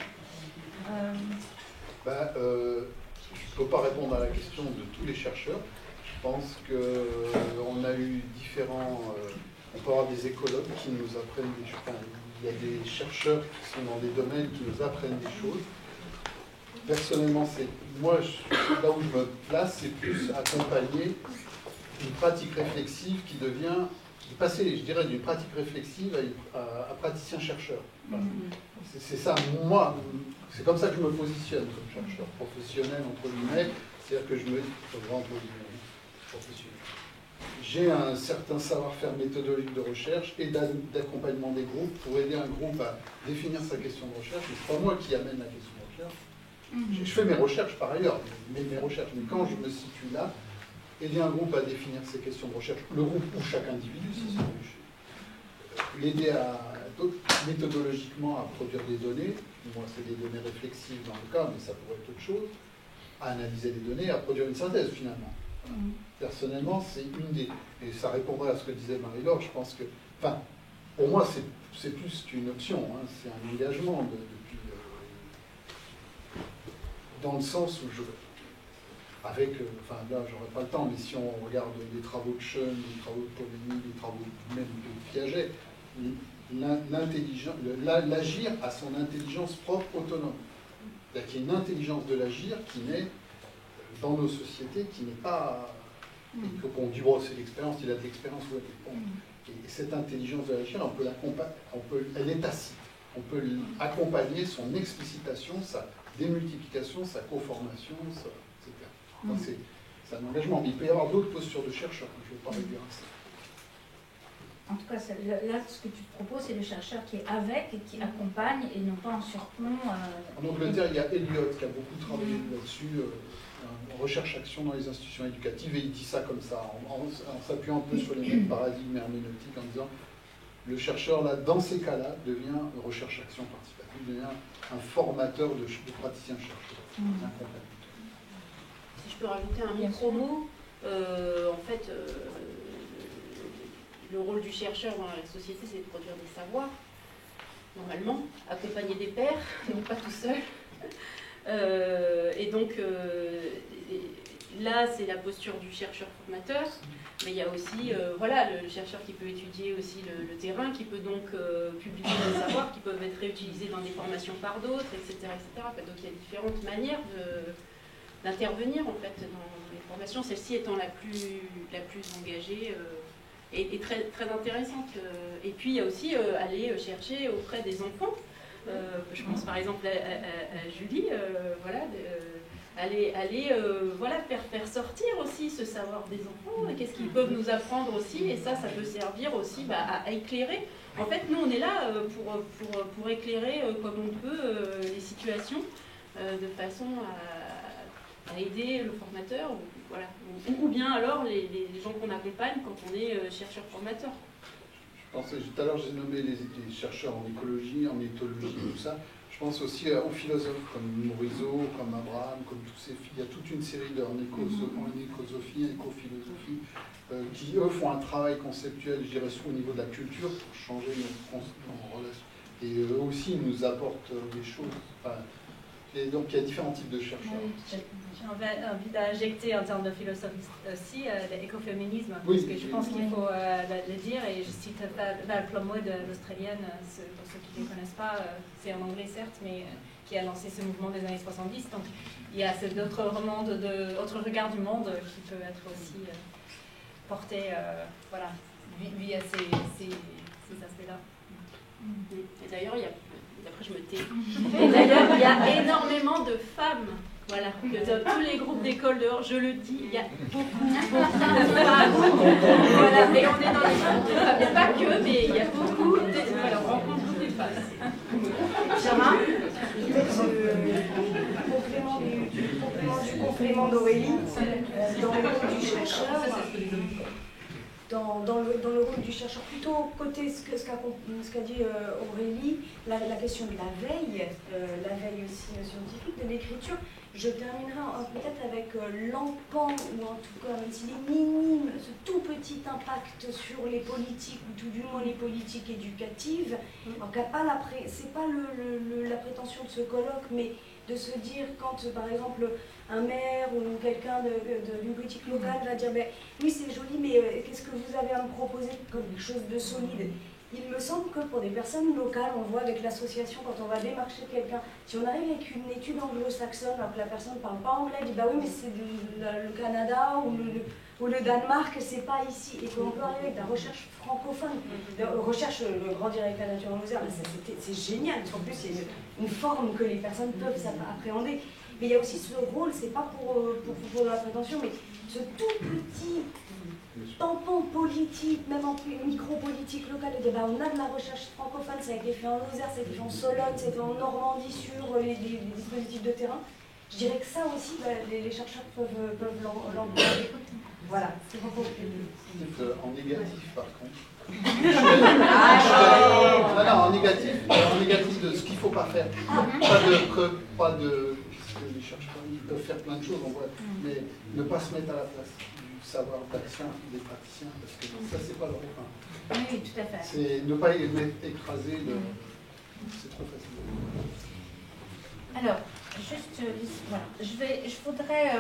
Je ne peux pas répondre à la question de tous les chercheurs. Je pense qu'on a eu différents... on peut avoir des écologues qui nous apprennent des choses. Enfin, il y a des chercheurs qui sont dans des domaines qui nous apprennent des choses. Personnellement, moi, là où je me place, c'est plus accompagner une pratique réflexive qui devient... passer, je dirais, d'une pratique réflexive à praticien-chercheur. Voilà. C'est ça, moi, c'est comme ça que je me positionne comme chercheur professionnel, entre guillemets, c'est-à-dire que je me dis, professionnel. J'ai un certain savoir-faire méthodologique de recherche et d'accompagnement des groupes pour aider un groupe à définir sa question de recherche. Mais ce n'est pas moi qui amène la question de recherche. Je fais mes recherches par ailleurs, mes recherches, mais quand je me situe là, aider un groupe à définir ses questions de recherche, le groupe ou chaque individu, si c'est l'aider méthodologiquement à produire des données, moi c'est des données réflexives dans le cas, mais ça pourrait être autre chose, à analyser les données, à produire une synthèse finalement. Personnellement, c'est une des... Et ça répondrait à ce que disait Marie-Laure, je pense que... Enfin, pour moi, c'est plus qu'une option, hein, c'est un engagement depuis... dans le sens où je... Avec... Enfin, là, j'aurais pas le temps, mais si on regarde les travaux de Schoen, les travaux de Polanyi, les travaux même de Piaget, l'agir a son intelligence propre autonome. C'est-à-dire qu'il y a une intelligence de l'agir qui naît dans nos sociétés, qui n'est pas... Et qu'on dit, bon, c'est l'expérience, il a de l'expérience. Ouais, bon. Et cette intelligence de l'agir, elle est tacite. On peut accompagner son explicitation, sa démultiplication, sa coformation, etc. C'est un engagement. Mais il peut y avoir d'autres postures de chercheurs. Je ne veux pas réduire à ça. En tout cas, là, ce que tu proposes, c'est le chercheur qui est avec et qui accompagne et non pas en surplomb. En Angleterre, il y a Eliot qui a beaucoup travaillé là-dessus, en recherche-action dans les institutions éducatives, et il dit ça comme ça, en s'appuyant un peu sur les mêmes paradigmes herméneutiques, en disant le chercheur, là, dans ces cas-là, devient recherche-action participative, devient un formateur de praticiens-chercheurs. Si je peux rajouter un micro-mot, en fait, le rôle du chercheur dans la société, c'est de produire des savoirs, normalement, accompagner des pairs, donc pas tout seul. Et donc, là, c'est la posture du chercheur formateur, mais il y a aussi le chercheur qui peut étudier aussi le terrain, qui peut donc publier des savoirs qui peuvent être réutilisés dans des formations par d'autres, etc., etc. Donc il y a différentes manières d'intervenir en fait dans les formations, celle-ci étant la plus engagée et très, très intéressante. Et puis il y a aussi aller chercher auprès des enfants Je pense par exemple à Julie, voilà, aller voilà, faire sortir aussi ce savoir des enfants, qu'est-ce qu'ils peuvent nous apprendre aussi, et ça peut servir aussi à éclairer. En fait, nous, on est là pour éclairer comme on peut les situations, de façon à aider le formateur, voilà. Ou bien alors les gens qu'on accompagne quand on est chercheur-formateur. Je pensais, tout à l'heure, j'ai nommé les chercheurs en écologie, en éthologie, tout ça. Je pense aussi aux philosophes comme Morisot, comme Abraham, comme tous ces filles. Il y a toute une série en écosophie, en écophilosophie, qui, eux, font un travail conceptuel, je dirais, au niveau de la culture pour changer nos relations. Et eux aussi nous apportent des choses. Enfin, et donc, il y a différents types de chercheurs. Oui, j'ai envie d'injecter en termes de philosophie aussi l'écoféminisme, Oui, parce que je pense qu'il faut le dire, et je cite Val Plumwood, l'Australienne, pour ceux qui ne les connaissent pas, c'est en anglais certes, mais qui a lancé ce mouvement des années 70. Donc il y a d'autres regards du monde qui peut être aussi porté voilà, via ces aspects-là. Et d'ailleurs, après je me tais. Et d'ailleurs, il y a énormément de femmes, voilà, que dans tous les groupes d'école dehors, je le dis, il y a beaucoup de femmes. Voilà, et on est dans les groupes de femmes, pas que, mais il y a beaucoup voilà, on rencontre beaucoup des femmes. Jama, du complément d'Aurélie, dans le rôle du chercheur. Dans le rôle du chercheur, plutôt côté ce qu'a dit Aurélie, la question de la veille aussi scientifique, de l'écriture. Je terminerai peut-être avec l'empan, ou en tout cas, même s'il est minime, ce tout petit impact sur les politiques, ou tout du moins les politiques éducatives. Alors, c'est pas la prétention de ce colloque, mais de se dire quand, par exemple, un maire ou quelqu'un d'une politique locale va dire oui c'est joli mais qu'est-ce que vous avez à me proposer comme quelque chose de solide. Il me semble que pour des personnes locales, on voit avec l'association quand on va démarcher quelqu'un, si on arrive avec une étude anglo-saxonne alors que la personne ne parle pas anglais, elle dit oui mais c'est le Canada ou le Danemark, c'est pas ici, et qu'on peut arriver avec la recherche francophone, recherche le grand directeur nature en Moselle, c'est génial, parce qu'en plus il y a une forme que les personnes peuvent appréhender. Mais il y a aussi ce rôle, c'est pas pour la prétention, mais ce tout petit tampon politique, même en micro-politique locale, de dire on a de la recherche francophone, ça a été fait en Lozère, ça a été fait en Sologne, ça a été en Normandie sur les dispositifs de terrain. Je dirais que ça aussi, les chercheurs peuvent l'employer. Voilà. En négatif, par contre. Non, en négatif de ce qu'il ne faut pas faire. Pas de parce que les chercheurs ils peuvent faire plein de choses, on voit, mais ne pas se mettre à la place du savoir d'action des praticiens, parce que ça, c'est pas leur effet. Oui, tout à fait. C'est ne pas écraser c'est trop facile. Alors, juste, voilà, je voudrais,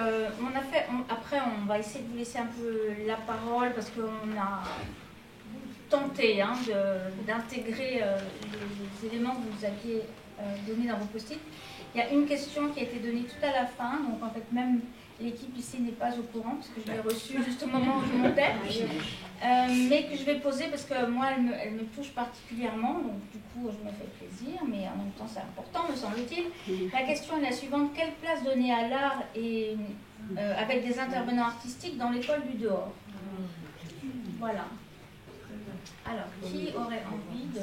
après on va essayer de vous laisser un peu la parole parce qu'on a tenté d'intégrer les éléments que vous aviez donnés dans vos post-it. Il y a une question qui a été donnée tout à la fin, donc en fait même l'équipe ici n'est pas au courant parce que je l'ai reçue juste au moment où je montais, mais que je vais poser parce que moi elle me touche particulièrement, donc du coup je me fais plaisir, mais en même temps c'est important me semble-t-il. La question est la suivante: quelle place donner à l'art et avec des intervenants artistiques dans l'école du dehors? Voilà. Alors, qui aurait envie de...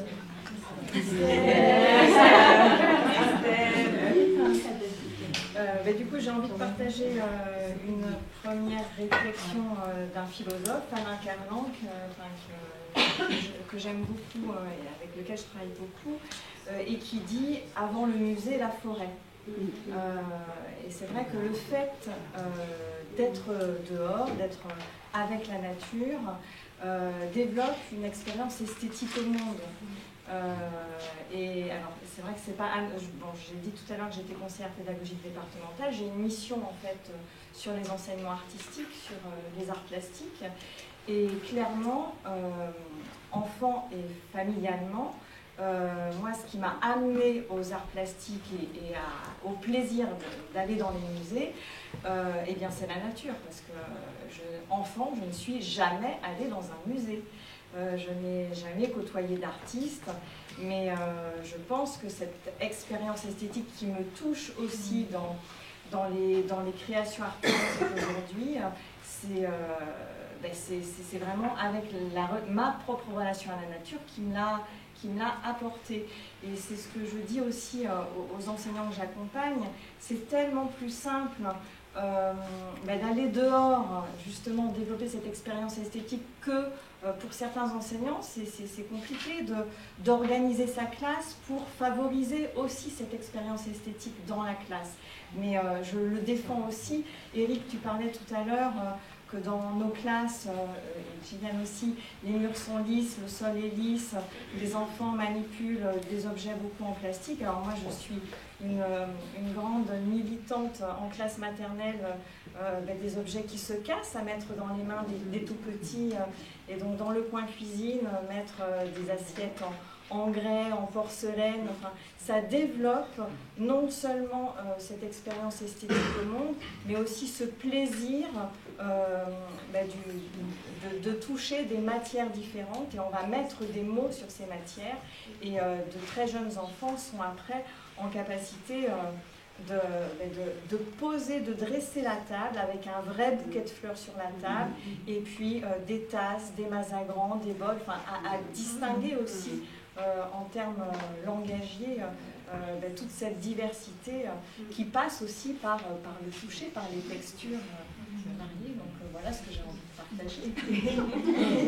Du coup, j'ai envie de partager une première réflexion d'un philosophe, Alain Carlan, que j'aime beaucoup et avec lequel je travaille beaucoup, et qui dit « Avant le musée, la forêt ». Et c'est vrai que le fait d'être dehors, d'être avec la nature, développe une expérience esthétique au monde. Et alors, c'est vrai que c'est pas... Bon, j'ai dit tout à l'heure que j'étais conseillère pédagogique départementale. J'ai une mission, en fait, sur les enseignements artistiques, sur les arts plastiques. Et clairement, enfant et familialement, moi, ce qui m'a amenée aux arts plastiques et au plaisir d'aller dans les musées, eh bien, c'est la nature. Parce que, enfant, je ne suis jamais allée dans un musée. Je n'ai jamais côtoyé d'artistes. Mais je pense que cette expérience esthétique qui me touche aussi dans les créations artistiques aujourd'hui, c'est vraiment avec ma propre relation à la nature qui me l'a apporté. Et c'est ce que je dis aussi aux enseignants que j'accompagne, c'est tellement plus simple d'aller dehors, justement développer cette expérience esthétique que pour certains enseignants, c'est compliqué d'organiser sa classe pour favoriser aussi cette expérience esthétique dans la classe. Mais je le défends aussi. Eric, tu parlais tout à l'heure que dans nos classes, Gillian aussi, les murs sont lisses, le sol est lisse, les enfants manipulent des objets beaucoup en plastique. Alors moi, je suis une grande militante en classe maternelle des objets qui se cassent à mettre dans les mains des tout petits. Et donc dans le coin cuisine, mettre des assiettes en grès, en porcelaine, enfin, ça développe non seulement cette expérience esthétique au monde, mais aussi ce plaisir de toucher des matières différentes, et on va mettre des mots sur ces matières, et de très jeunes enfants sont après en capacité de poser, de dresser la table avec un vrai bouquet de fleurs sur la table, et puis des tasses, des mazagran, des bols, enfin, à distinguer aussi en termes langagiers toute cette diversité qui passe aussi par le toucher, par les textures variées. Donc voilà ce que j'ai envie de partager.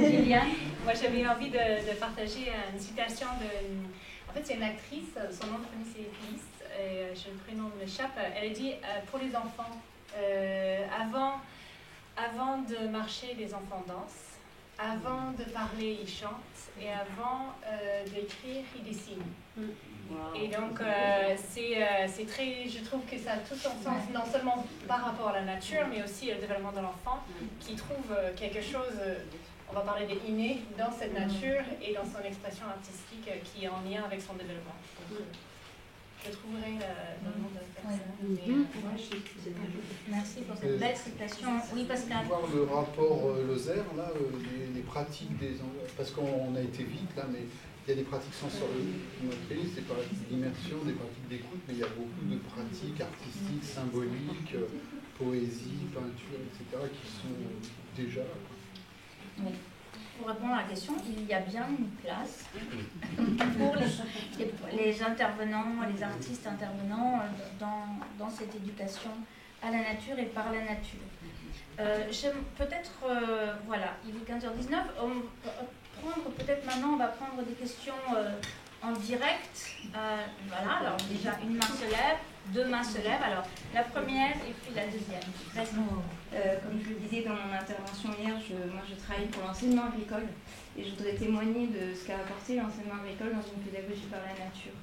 Liliane, moi j'avais envie de partager une citation en fait c'est une actrice, son nom de famille c'est Phyllis, le prénom m'échappe. Elle a dit pour les enfants, avant de marcher les enfants dansent, avant de parler ils chantent, et avant d'écrire ils dessinent. Wow. Et donc c'est très, je trouve que ça a tout son sens, non seulement par rapport à la nature, mais aussi au développement de l'enfant, qui trouve quelque chose, on va parler de inné, dans cette nature et dans son expression artistique qui est en lien avec son développement. Je trouverai le nom de personne. Merci pour cette belle citation. Oui, Pascal. Voir le rapport Lozère, là, les pratiques parce qu'on a été vite là, mais il y a des pratiques sensorielles, des pratiques d'immersion, des pratiques d'écoute, mais il y a beaucoup de pratiques artistiques, symboliques, poésie, peinture, etc., qui sont déjà là. Oui. Pour répondre à la question, il y a bien une place pour les intervenants, les artistes intervenants dans cette éducation à la nature et par la nature. Peut-être, voilà, il est 15h19, peut-être maintenant on va prendre des questions en direct. Voilà, alors déjà une main se lève, deux mains se lèvent. Alors la première et puis la deuxième. Comme je le disais dans mon intervention hier, moi je travaille pour l'enseignement agricole et je voudrais témoigner de ce qu'a apporté l'enseignement agricole dans une pédagogie par la nature.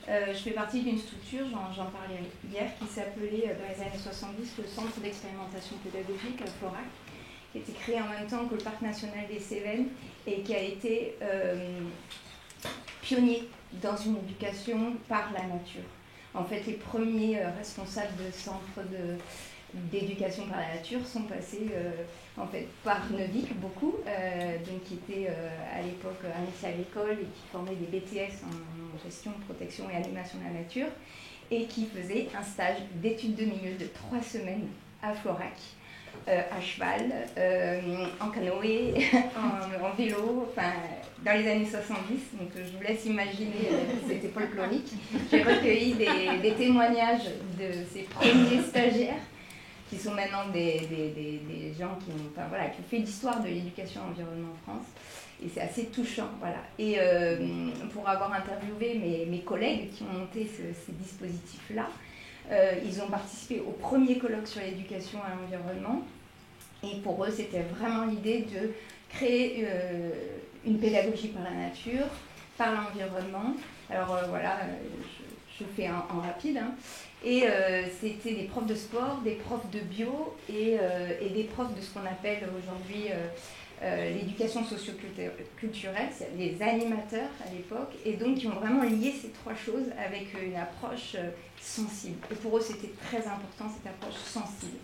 Je fais partie d'une structure, j'en parlais hier, qui s'appelait dans les années 70 le Centre d'expérimentation pédagogique, FORAC, qui a été créé en même temps que le Parc national des Cévennes et qui a été pionnier dans une éducation par la nature. En fait, les premiers responsables de centres d'éducation par la nature sont passés en fait, par Neuvic, beaucoup, donc qui était à l'époque un lycée agricole et qui formait des BTS en gestion, protection et animation de la nature, et qui faisait un stage d'études de milieu de 3 semaines à Florac, à cheval, en canoë, en vélo, enfin, dans les années 70, donc je vous laisse imaginer, c'était folklorique. J'ai recueilli des témoignages de ces premiers stagiaires, qui sont maintenant des gens qui ont fait l'histoire de l'éducation et l'environnement en France. Et c'est assez touchant, voilà. Et pour avoir interviewé mes collègues qui ont monté ces dispositifs-là, ils ont participé au premier colloque sur l'éducation et l'environnement. Et pour eux, c'était vraiment l'idée de créer une pédagogie par la nature, par l'environnement. Alors voilà, je fais en rapide. Hein. Et c'était des profs de sport, des profs de bio et des profs de ce qu'on appelle aujourd'hui l'éducation socio-culturelle, les animateurs à l'époque, et donc qui ont vraiment lié ces 3 choses avec une approche sensible. Et pour eux, c'était très important, cette approche sensible.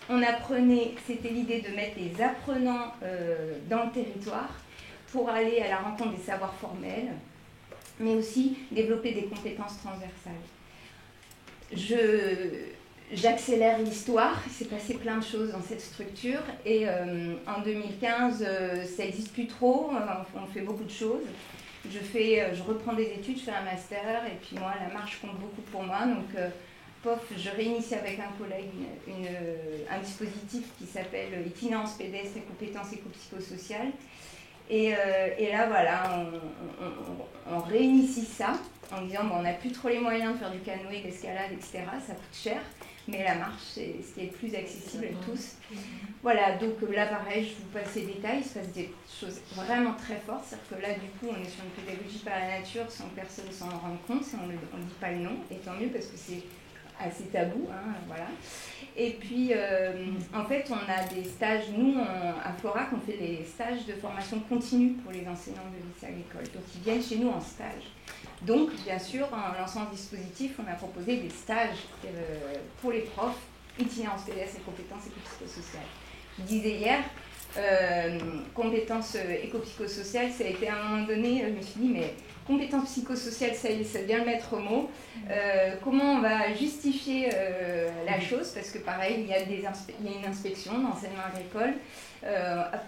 On apprenait, c'était l'idée de mettre les apprenants dans le territoire pour aller à la rencontre des savoirs formels, mais aussi développer des compétences transversales. J'accélère l'histoire, il s'est passé plein de choses dans cette structure et en 2015, ça n'existe plus trop, on fait beaucoup de choses. Je reprends des études, je fais un master et puis moi, la marche compte beaucoup pour moi. Donc, je réinitie avec un collègue un dispositif qui s'appelle Itinérance pédestre et compétences éco-psychosociales. Et là, voilà, on réinitie ça en disant bon, on n'a plus trop les moyens de faire du canoë, d'escalade, etc. Ça coûte cher, mais la marche, c'est ce qui est le plus accessible à tous. Voilà, donc là, pareil, je vous passe les détails. Il se passe des choses vraiment très fortes. C'est-à-dire que là, du coup, on est sur une pédagogie par la nature sans que personne s'en rende compte. On ne dit pas le nom, et tant mieux parce que c'est assez tabou, hein, voilà. Et puis, en fait, on a des stages, nous, à Florac, on fait des stages de formation continue pour les enseignants de lycée agricole. Donc, ils viennent chez nous en stage. Donc, bien sûr, en lançant ce dispositif, on a proposé des stages pour les profs, itinérance pédestre et compétences éco-psychosociales. Je disais hier, compétences éco-psychosociales, ça a été à un moment donné, je me suis dit, mais compétences psychosociales, ça y est, ça devient le maître mot. Comment on va justifier la chose? Parce que pareil, il y a une inspection d'enseignement agricole,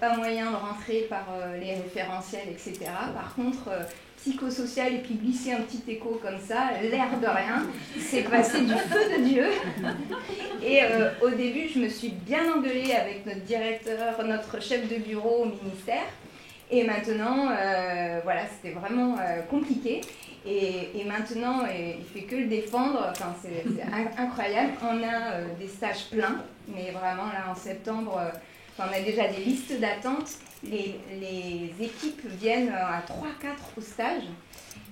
pas moyen de rentrer par les référentiels, etc. Par contre, psychosocial et puis glisser un petit écho comme ça, l'air de rien, c'est passé du feu de Dieu. Et au début, je me suis bien engueulée avec notre directeur, notre chef de bureau au ministère. Et maintenant, voilà, c'était vraiment compliqué. Et maintenant, il fait que le défendre. Enfin, c'est incroyable. On a des stages pleins, mais vraiment là en septembre, on a déjà des listes d'attente. Les équipes viennent à 3-4 au stage.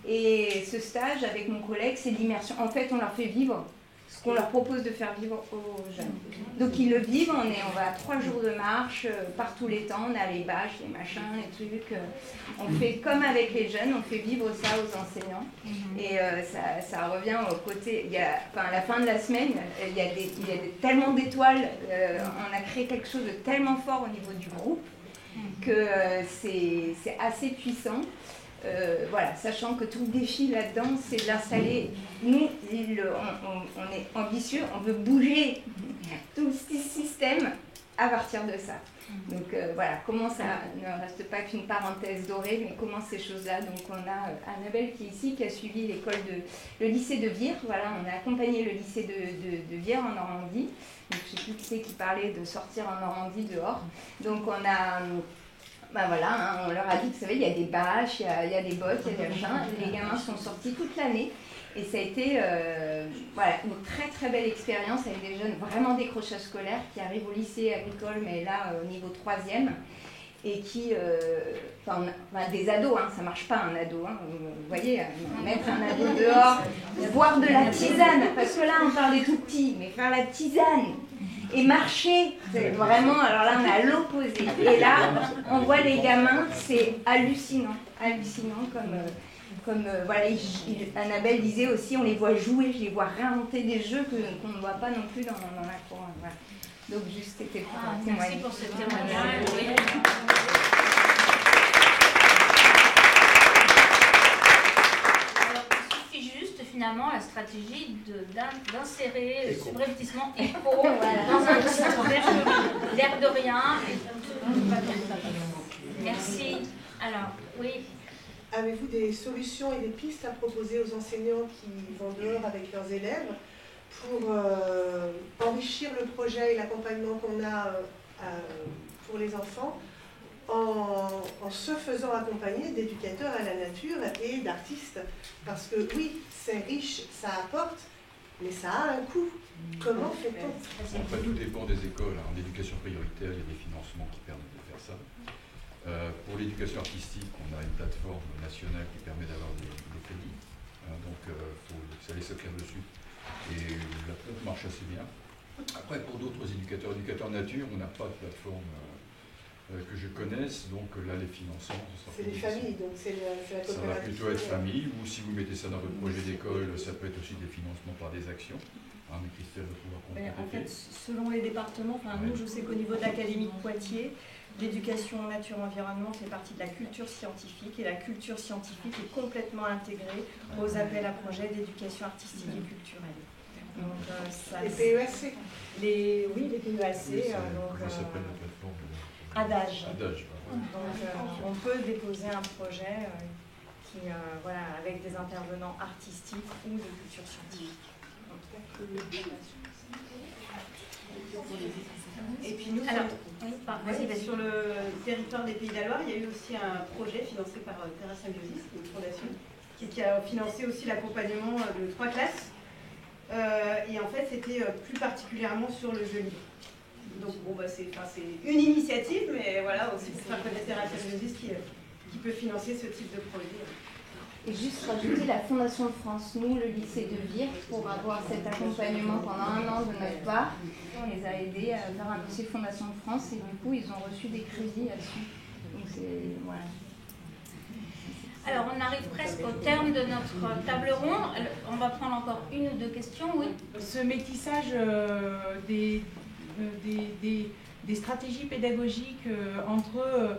Et ce stage, avec mon collègue, c'est l'immersion. En fait, on leur fait vivre ce qu'on leur propose de faire vivre aux jeunes. Donc ils le vivent, on va à 3 jours de marche, par tous les temps, on a les bâches, les machins, les trucs. On fait comme avec les jeunes, on fait vivre ça aux enseignants. Et ça revient au côté, à la fin de la semaine, il y a tellement d'étoiles, on a créé quelque chose de tellement fort au niveau du groupe que c'est assez puissant. Voilà, sachant que tout le défi là-dedans, c'est de l'installer. Nous, on est ambitieux, on veut bouger tout ce système à partir de ça. Donc voilà, comment ça ne reste pas qu'une parenthèse dorée, mais comment ces choses-là. Donc on a Annabelle qui est ici, qui a suivi le lycée de Vire. Voilà, on a accompagné le lycée de Vire en Normandie. Donc je ne sais plus qui c'est qui parlait de sortir en Normandie dehors. Donc on a... Ben voilà, hein, on leur a dit, vous savez, il y a des bâches, il y a des bottes, il y a des machins. Les gamins sont sortis toute l'année. Et ça a été voilà, une très très belle expérience avec des jeunes vraiment décrochage scolaire qui arrivent au lycée agricole, mais là au niveau 3e. Et qui, des ados, hein, ça marche pas un ado, hein, vous voyez, mettre un ado dehors, boire de la tisane, parce que là on parle des tout petits, mais faire la tisane et marcher, c'est vraiment, alors là on est à l'opposé. Et là, on voit les gamins, c'est hallucinant, comme voilà, Annabelle disait aussi, on les voit jouer, je les vois réinventer des jeux qu'on ne voit pas non plus dans la cour. Voilà. Donc juste, c'était pour témoigner. Merci pour ce témoignage. Oui. Finalement la stratégie d'insérer subrepticement éco dans un dispositif, l'air de rien. Merci. Alors, oui. Avez-vous des solutions et des pistes à proposer aux enseignants qui vont dehors avec leurs élèves pour enrichir le projet et l'accompagnement qu'on a pour les enfants en se faisant accompagner d'éducateurs à la nature et d'artistes? Parce que oui, c'est riche, ça apporte, mais ça a un coût. Comment fait-on? Après, tout dépend des écoles. En éducation prioritaire, il y a des financements qui permettent de faire ça. Pour l'éducation artistique, on a une plateforme nationale qui permet d'avoir des crédits. Donc, il faut aller s'inscrire dessus. Et la plateforme marche assez bien. Après, pour d'autres éducateurs nature, on n'a pas de plateforme que je connaisse. Donc là, les financements, c'est les familles, donc c'est la coopérative. Ça va plutôt être famille, ou si vous mettez ça dans votre projet d'école, ça peut être aussi des financements par des actions. Mais Christelle va pouvoir compléter. En fait, selon les départements, nous, je sais qu'au niveau de l'Académie de Poitiers, l'éducation nature-environnement fait partie de la culture scientifique, et la culture scientifique est complètement intégrée aux appels à projets d'éducation artistique et culturelle. Donc, les PEAC. Oui, les PEAC. Comment s'appelle la plateforme Adage. Adage. Donc, on peut déposer un projet voilà, avec des intervenants artistiques ou de culture scientifique. Et puis nous, sur le territoire des Pays de la Loire, il y a eu aussi un projet financé par Terra Symbiosis, une fondation, qui a financé aussi l'accompagnement de 3 classes. Et en fait, c'était plus particulièrement sur le jeu libre. Donc bon, c'est une initiative, mais voilà, aussi pour faire connaître Terra Symbiosis qui peut financer ce type de projet. Et juste rajouter la Fondation de France, nous, le lycée de Vire, pour avoir cet accompagnement pendant 1 an de notre part. On les a aidés à faire un dossier Fondation de France et du coup, ils ont reçu des crédits là-dessus. Donc c'est... voilà. Alors, on arrive presque au terme de notre table ronde. On va prendre encore 1 ou 2 questions, oui. Ce métissage des stratégies pédagogiques entre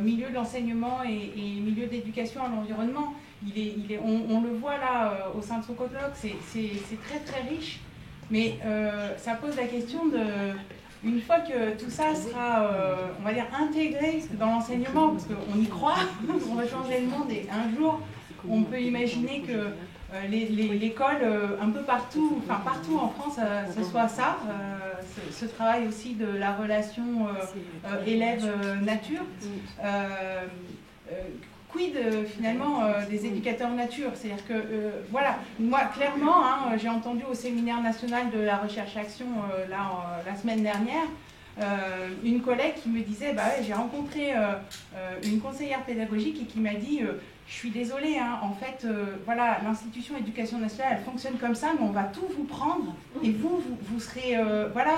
milieu de l'enseignement et milieu d'éducation à l'environnement, on le voit là au sein de Socotloc, c'est très très riche, mais ça pose la question de, une fois que tout ça sera, on va dire, intégré dans l'enseignement, parce qu'on y croit, on va changer le monde, et un jour, on peut imaginer que l'école, un peu partout, enfin partout en France, ce soit ça, ce travail aussi de la relation élève-nature. Quid finalement des éducateurs nature, c'est-à-dire que voilà, moi clairement, j'ai entendu au séminaire national de la recherche-action la semaine dernière, une collègue qui me disait, bah ouais, j'ai rencontré une conseillère pédagogique et qui m'a dit, je suis désolée, en fait, voilà, l'institution éducation nationale, elle fonctionne comme ça, mais on va tout vous prendre et vous serez, voilà,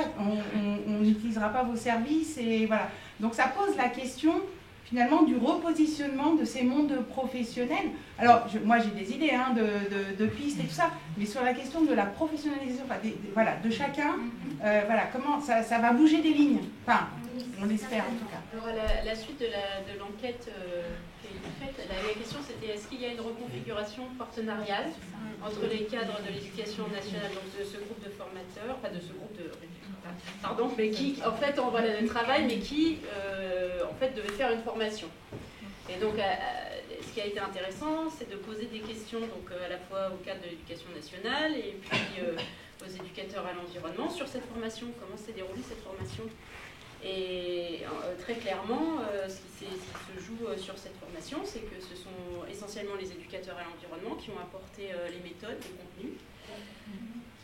on n'utilisera pas vos services et voilà. Donc ça pose la question finalement du repositionnement de ces mondes professionnels. Alors, moi j'ai des idées de pistes et tout ça, mais sur la question de la professionnalisation, voilà, de chacun, voilà, comment ça va bouger des lignes. Enfin, on l'espère en tout cas. Alors, la suite de l'enquête qui a été faite, la question c'était est-ce qu'il y a une reconfiguration partenariale entre les cadres de l'éducation nationale, donc de ce groupe de formateurs, pas de ce groupe de... Pardon, mais qui, en fait, envoie le travail, mais qui, en fait, devait faire une formation. Et donc, ce qui a été intéressant, c'est de poser des questions, donc à la fois au cadre de l'éducation nationale et puis aux éducateurs à l'environnement sur cette formation, comment s'est déroulée cette formation. Et très clairement, ce qui se joue sur cette formation, c'est que ce sont essentiellement les éducateurs à l'environnement qui ont apporté les méthodes, les contenus.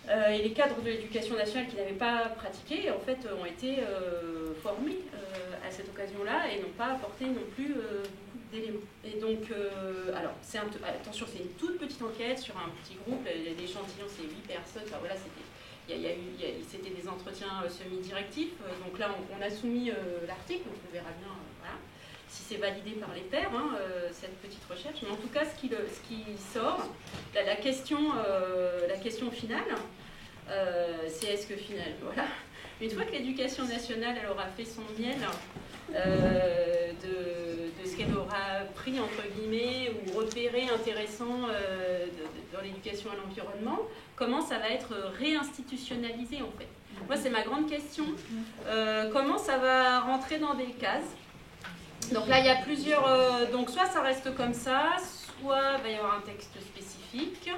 Et les cadres de l'éducation nationale qui n'avaient pas pratiqué, en fait, ont été formés à cette occasion-là et n'ont pas apporté non plus beaucoup d'éléments. Et donc, alors, attention, c'est une toute petite enquête sur un petit groupe, l'échantillon c'est 8 personnes, enfin voilà, c'était des entretiens semi-directifs, donc là on a soumis l'article, donc on verra bien voilà, si c'est validé par les pairs, cette petite recherche, mais en tout cas ce qui sort, la question finale, c'est est-ce que finalement, voilà, une fois que l'éducation nationale elle aura fait son miel de ce qu'elle aura pris entre guillemets ou repéré intéressant dans l'éducation à l'environnement, comment ça va être réinstitutionnalisé en fait. Moi c'est ma grande question, comment ça va rentrer dans des cases. Donc là il y a plusieurs, donc soit ça reste comme ça, soit il va y avoir un texte spécifique,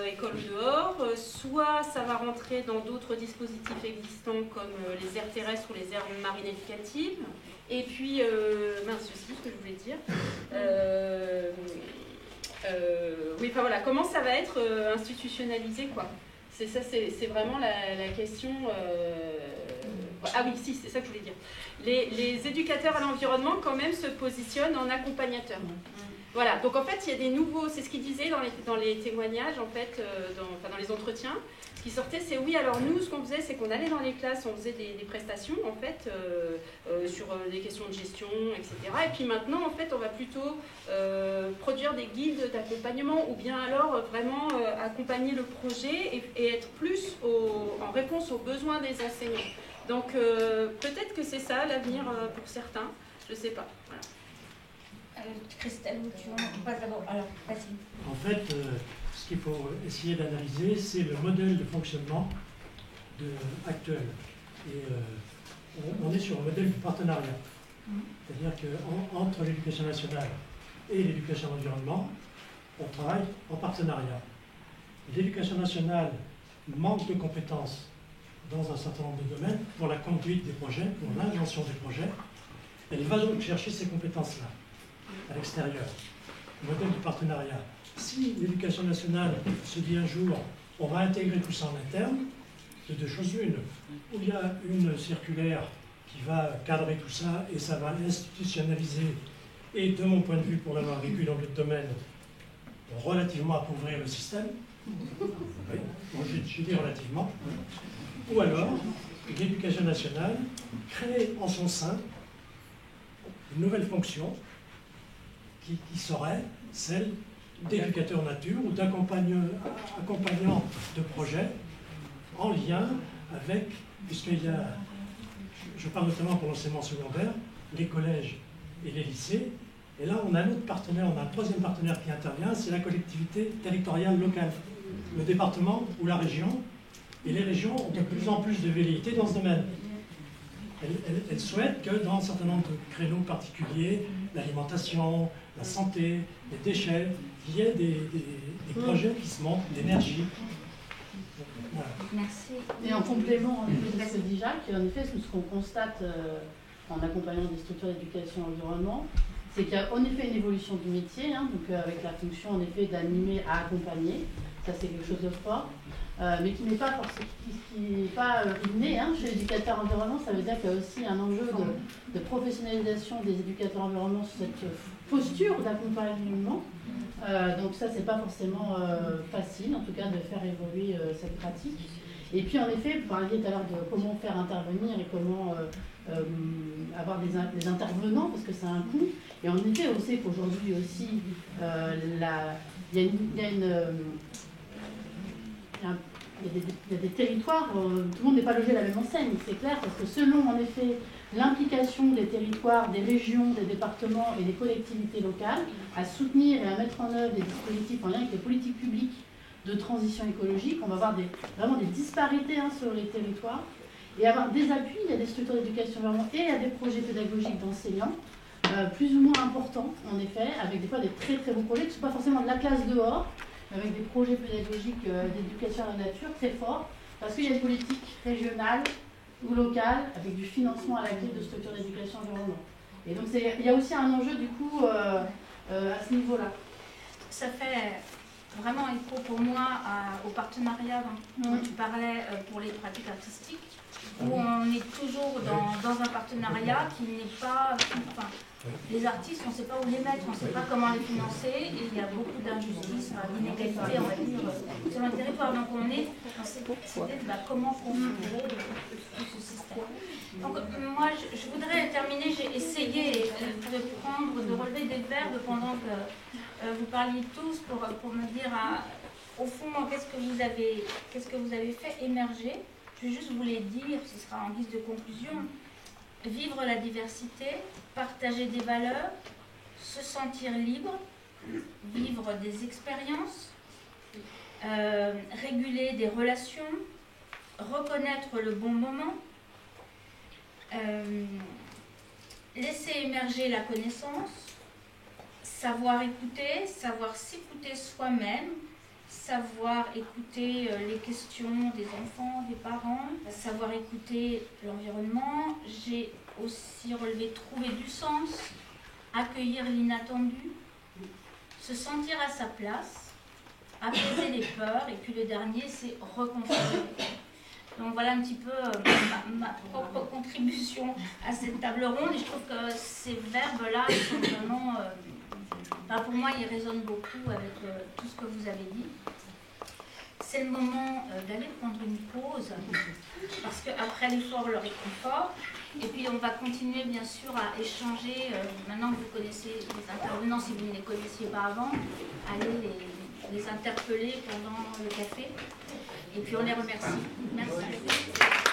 école ou dehors, soit ça va rentrer dans d'autres dispositifs existants comme les aires terrestres ou les aires marines éducatives. Et puis, mince, je sais plus ce que je voulais dire. Oui, enfin voilà, comment ça va être institutionnalisé, quoi. C'est ça, c'est vraiment la question. Ah oui, si, c'est ça que je voulais dire. Les éducateurs à l'environnement, quand même, se positionnent en accompagnateurs. Voilà, donc en fait, il y a des nouveaux, c'est ce qu'il disait dans les témoignages, en fait, dans les entretiens. Ce qui sortait, c'est oui, alors nous, ce qu'on faisait, c'est qu'on allait dans les classes, on faisait des prestations, en fait, sur des questions de gestion, etc. Et puis maintenant, en fait, on va plutôt produire des guides d'accompagnement ou bien alors vraiment accompagner le projet et être plus en réponse aux besoins des enseignants. Donc peut-être que c'est ça l'avenir pour certains, je ne sais pas. Voilà. Christelle, tu passes d'abord. Alors, vas-y. En fait, ce qu'il faut essayer d'analyser, c'est le modèle de fonctionnement actuel. Et on est sur un modèle du partenariat. C'est-à-dire qu'entre l'éducation nationale et l'éducation de l'environnement, on travaille en partenariat. L'éducation nationale manque de compétences dans un certain nombre de domaines pour la conduite des projets, pour l'invention des projets. Elle va donc chercher ces compétences-là à l'extérieur, le modèle du partenariat. Si l'éducation nationale se dit un jour, on va intégrer tout ça en interne, de deux choses l'une. Ou il y a une circulaire qui va cadrer tout ça et ça va institutionnaliser, et de mon point de vue, pour l'avoir vécu dans le domaine, relativement appauvrir le système. Oui, moi je dis relativement. Ou alors, l'éducation nationale crée en son sein une nouvelle fonction qui serait celle d'éducateur nature ou d'accompagnant de projets en lien avec, puisqu'il y a, je parle notamment pour l'enseignement secondaire, les collèges et les lycées, et là on a un autre partenaire, on a un troisième partenaire qui intervient, c'est la collectivité territoriale locale, le département ou la région, et les régions ont de plus en plus de velléité dans ce domaine. Elles souhaitent que dans un certain nombre de créneaux particuliers, l'alimentation, la santé, les déchets, il y ait des projets qui se montent, l'énergie. Voilà. Merci. Et en complément de ce que dit Jacques, en effet, ce qu'on constate en accompagnant des structures d'éducation et environnement, c'est qu'il y a en effet une évolution du métier, donc avec la fonction en effet d'animer à accompagner, ça c'est quelque chose de fort. Mais qui n'est pas forcément, qui n'est pas inné chez l'éducateur environnement. Ça veut dire qu'il y a aussi un enjeu de professionnalisation des éducateurs environnement sur cette posture d'accompagnement. Donc ça, c'est pas forcément facile, en tout cas, de faire évoluer cette pratique. Et puis, en effet, vous parliez tout à l'heure de comment faire intervenir et comment avoir des intervenants, parce que ça a un coût. Et en effet, on sait qu'aujourd'hui aussi, il y a des territoires, tout le monde n'est pas logé à la même enseigne, c'est clair, parce que selon en effet l'implication des territoires, des régions, des départements et des collectivités locales à soutenir et à mettre en œuvre des dispositifs en lien avec les politiques publiques de transition écologique, on va avoir vraiment des disparités sur les territoires et avoir des appuis. Il y a des structures d'éducation environnement et il y a des projets pédagogiques d'enseignants plus ou moins importants en effet, avec des fois des très très beaux projets qui ne sont pas forcément de la classe dehors, avec des projets pédagogiques d'éducation à la nature très forts, parce qu'il y a une politique régionale ou locale avec du financement à la clé de structures d'éducation environnement. Et donc il y a aussi un enjeu du coup à ce niveau-là. Ça fait vraiment écho pour moi au partenariat dont tu parlais pour les pratiques artistiques, où on est toujours dans un partenariat qui n'est pas... Enfin, les artistes, on ne sait pas où les mettre, on ne sait pas comment les financer, et il y a beaucoup d'injustices, d'inégalités, on va dire, selon le territoire. Donc on est dans cette idée de comment configurer tout ce système. Donc moi, je voudrais terminer, j'ai essayé de relever des verbes pendant que vous parliez tous pour me dire, au fond, qu'est-ce que vous avez fait émerger. Je vais juste vous les dire, ce sera en guise de conclusion. Vivre la diversité, partager des valeurs, se sentir libre, vivre des expériences, réguler des relations, reconnaître le bon moment, laisser émerger la connaissance, savoir écouter, savoir s'écouter soi-même, savoir écouter les questions des enfants, des parents, savoir écouter l'environnement. J'ai aussi relevé trouver du sens, accueillir l'inattendu, se sentir à sa place, apaiser les peurs, et puis le dernier, c'est reconstruire. Donc voilà un petit peu ma propre contribution à cette table ronde, et je trouve que ces verbes-là sont vraiment pour moi, il résonne beaucoup avec tout ce que vous avez dit. C'est le moment d'aller prendre une pause, parce qu'après l'effort, le réconfort. Et puis on va continuer bien sûr à échanger. Maintenant que vous connaissez les intervenants, si vous ne les connaissiez pas avant, allez les interpeller pendant le café. Et puis on les remercie. Merci.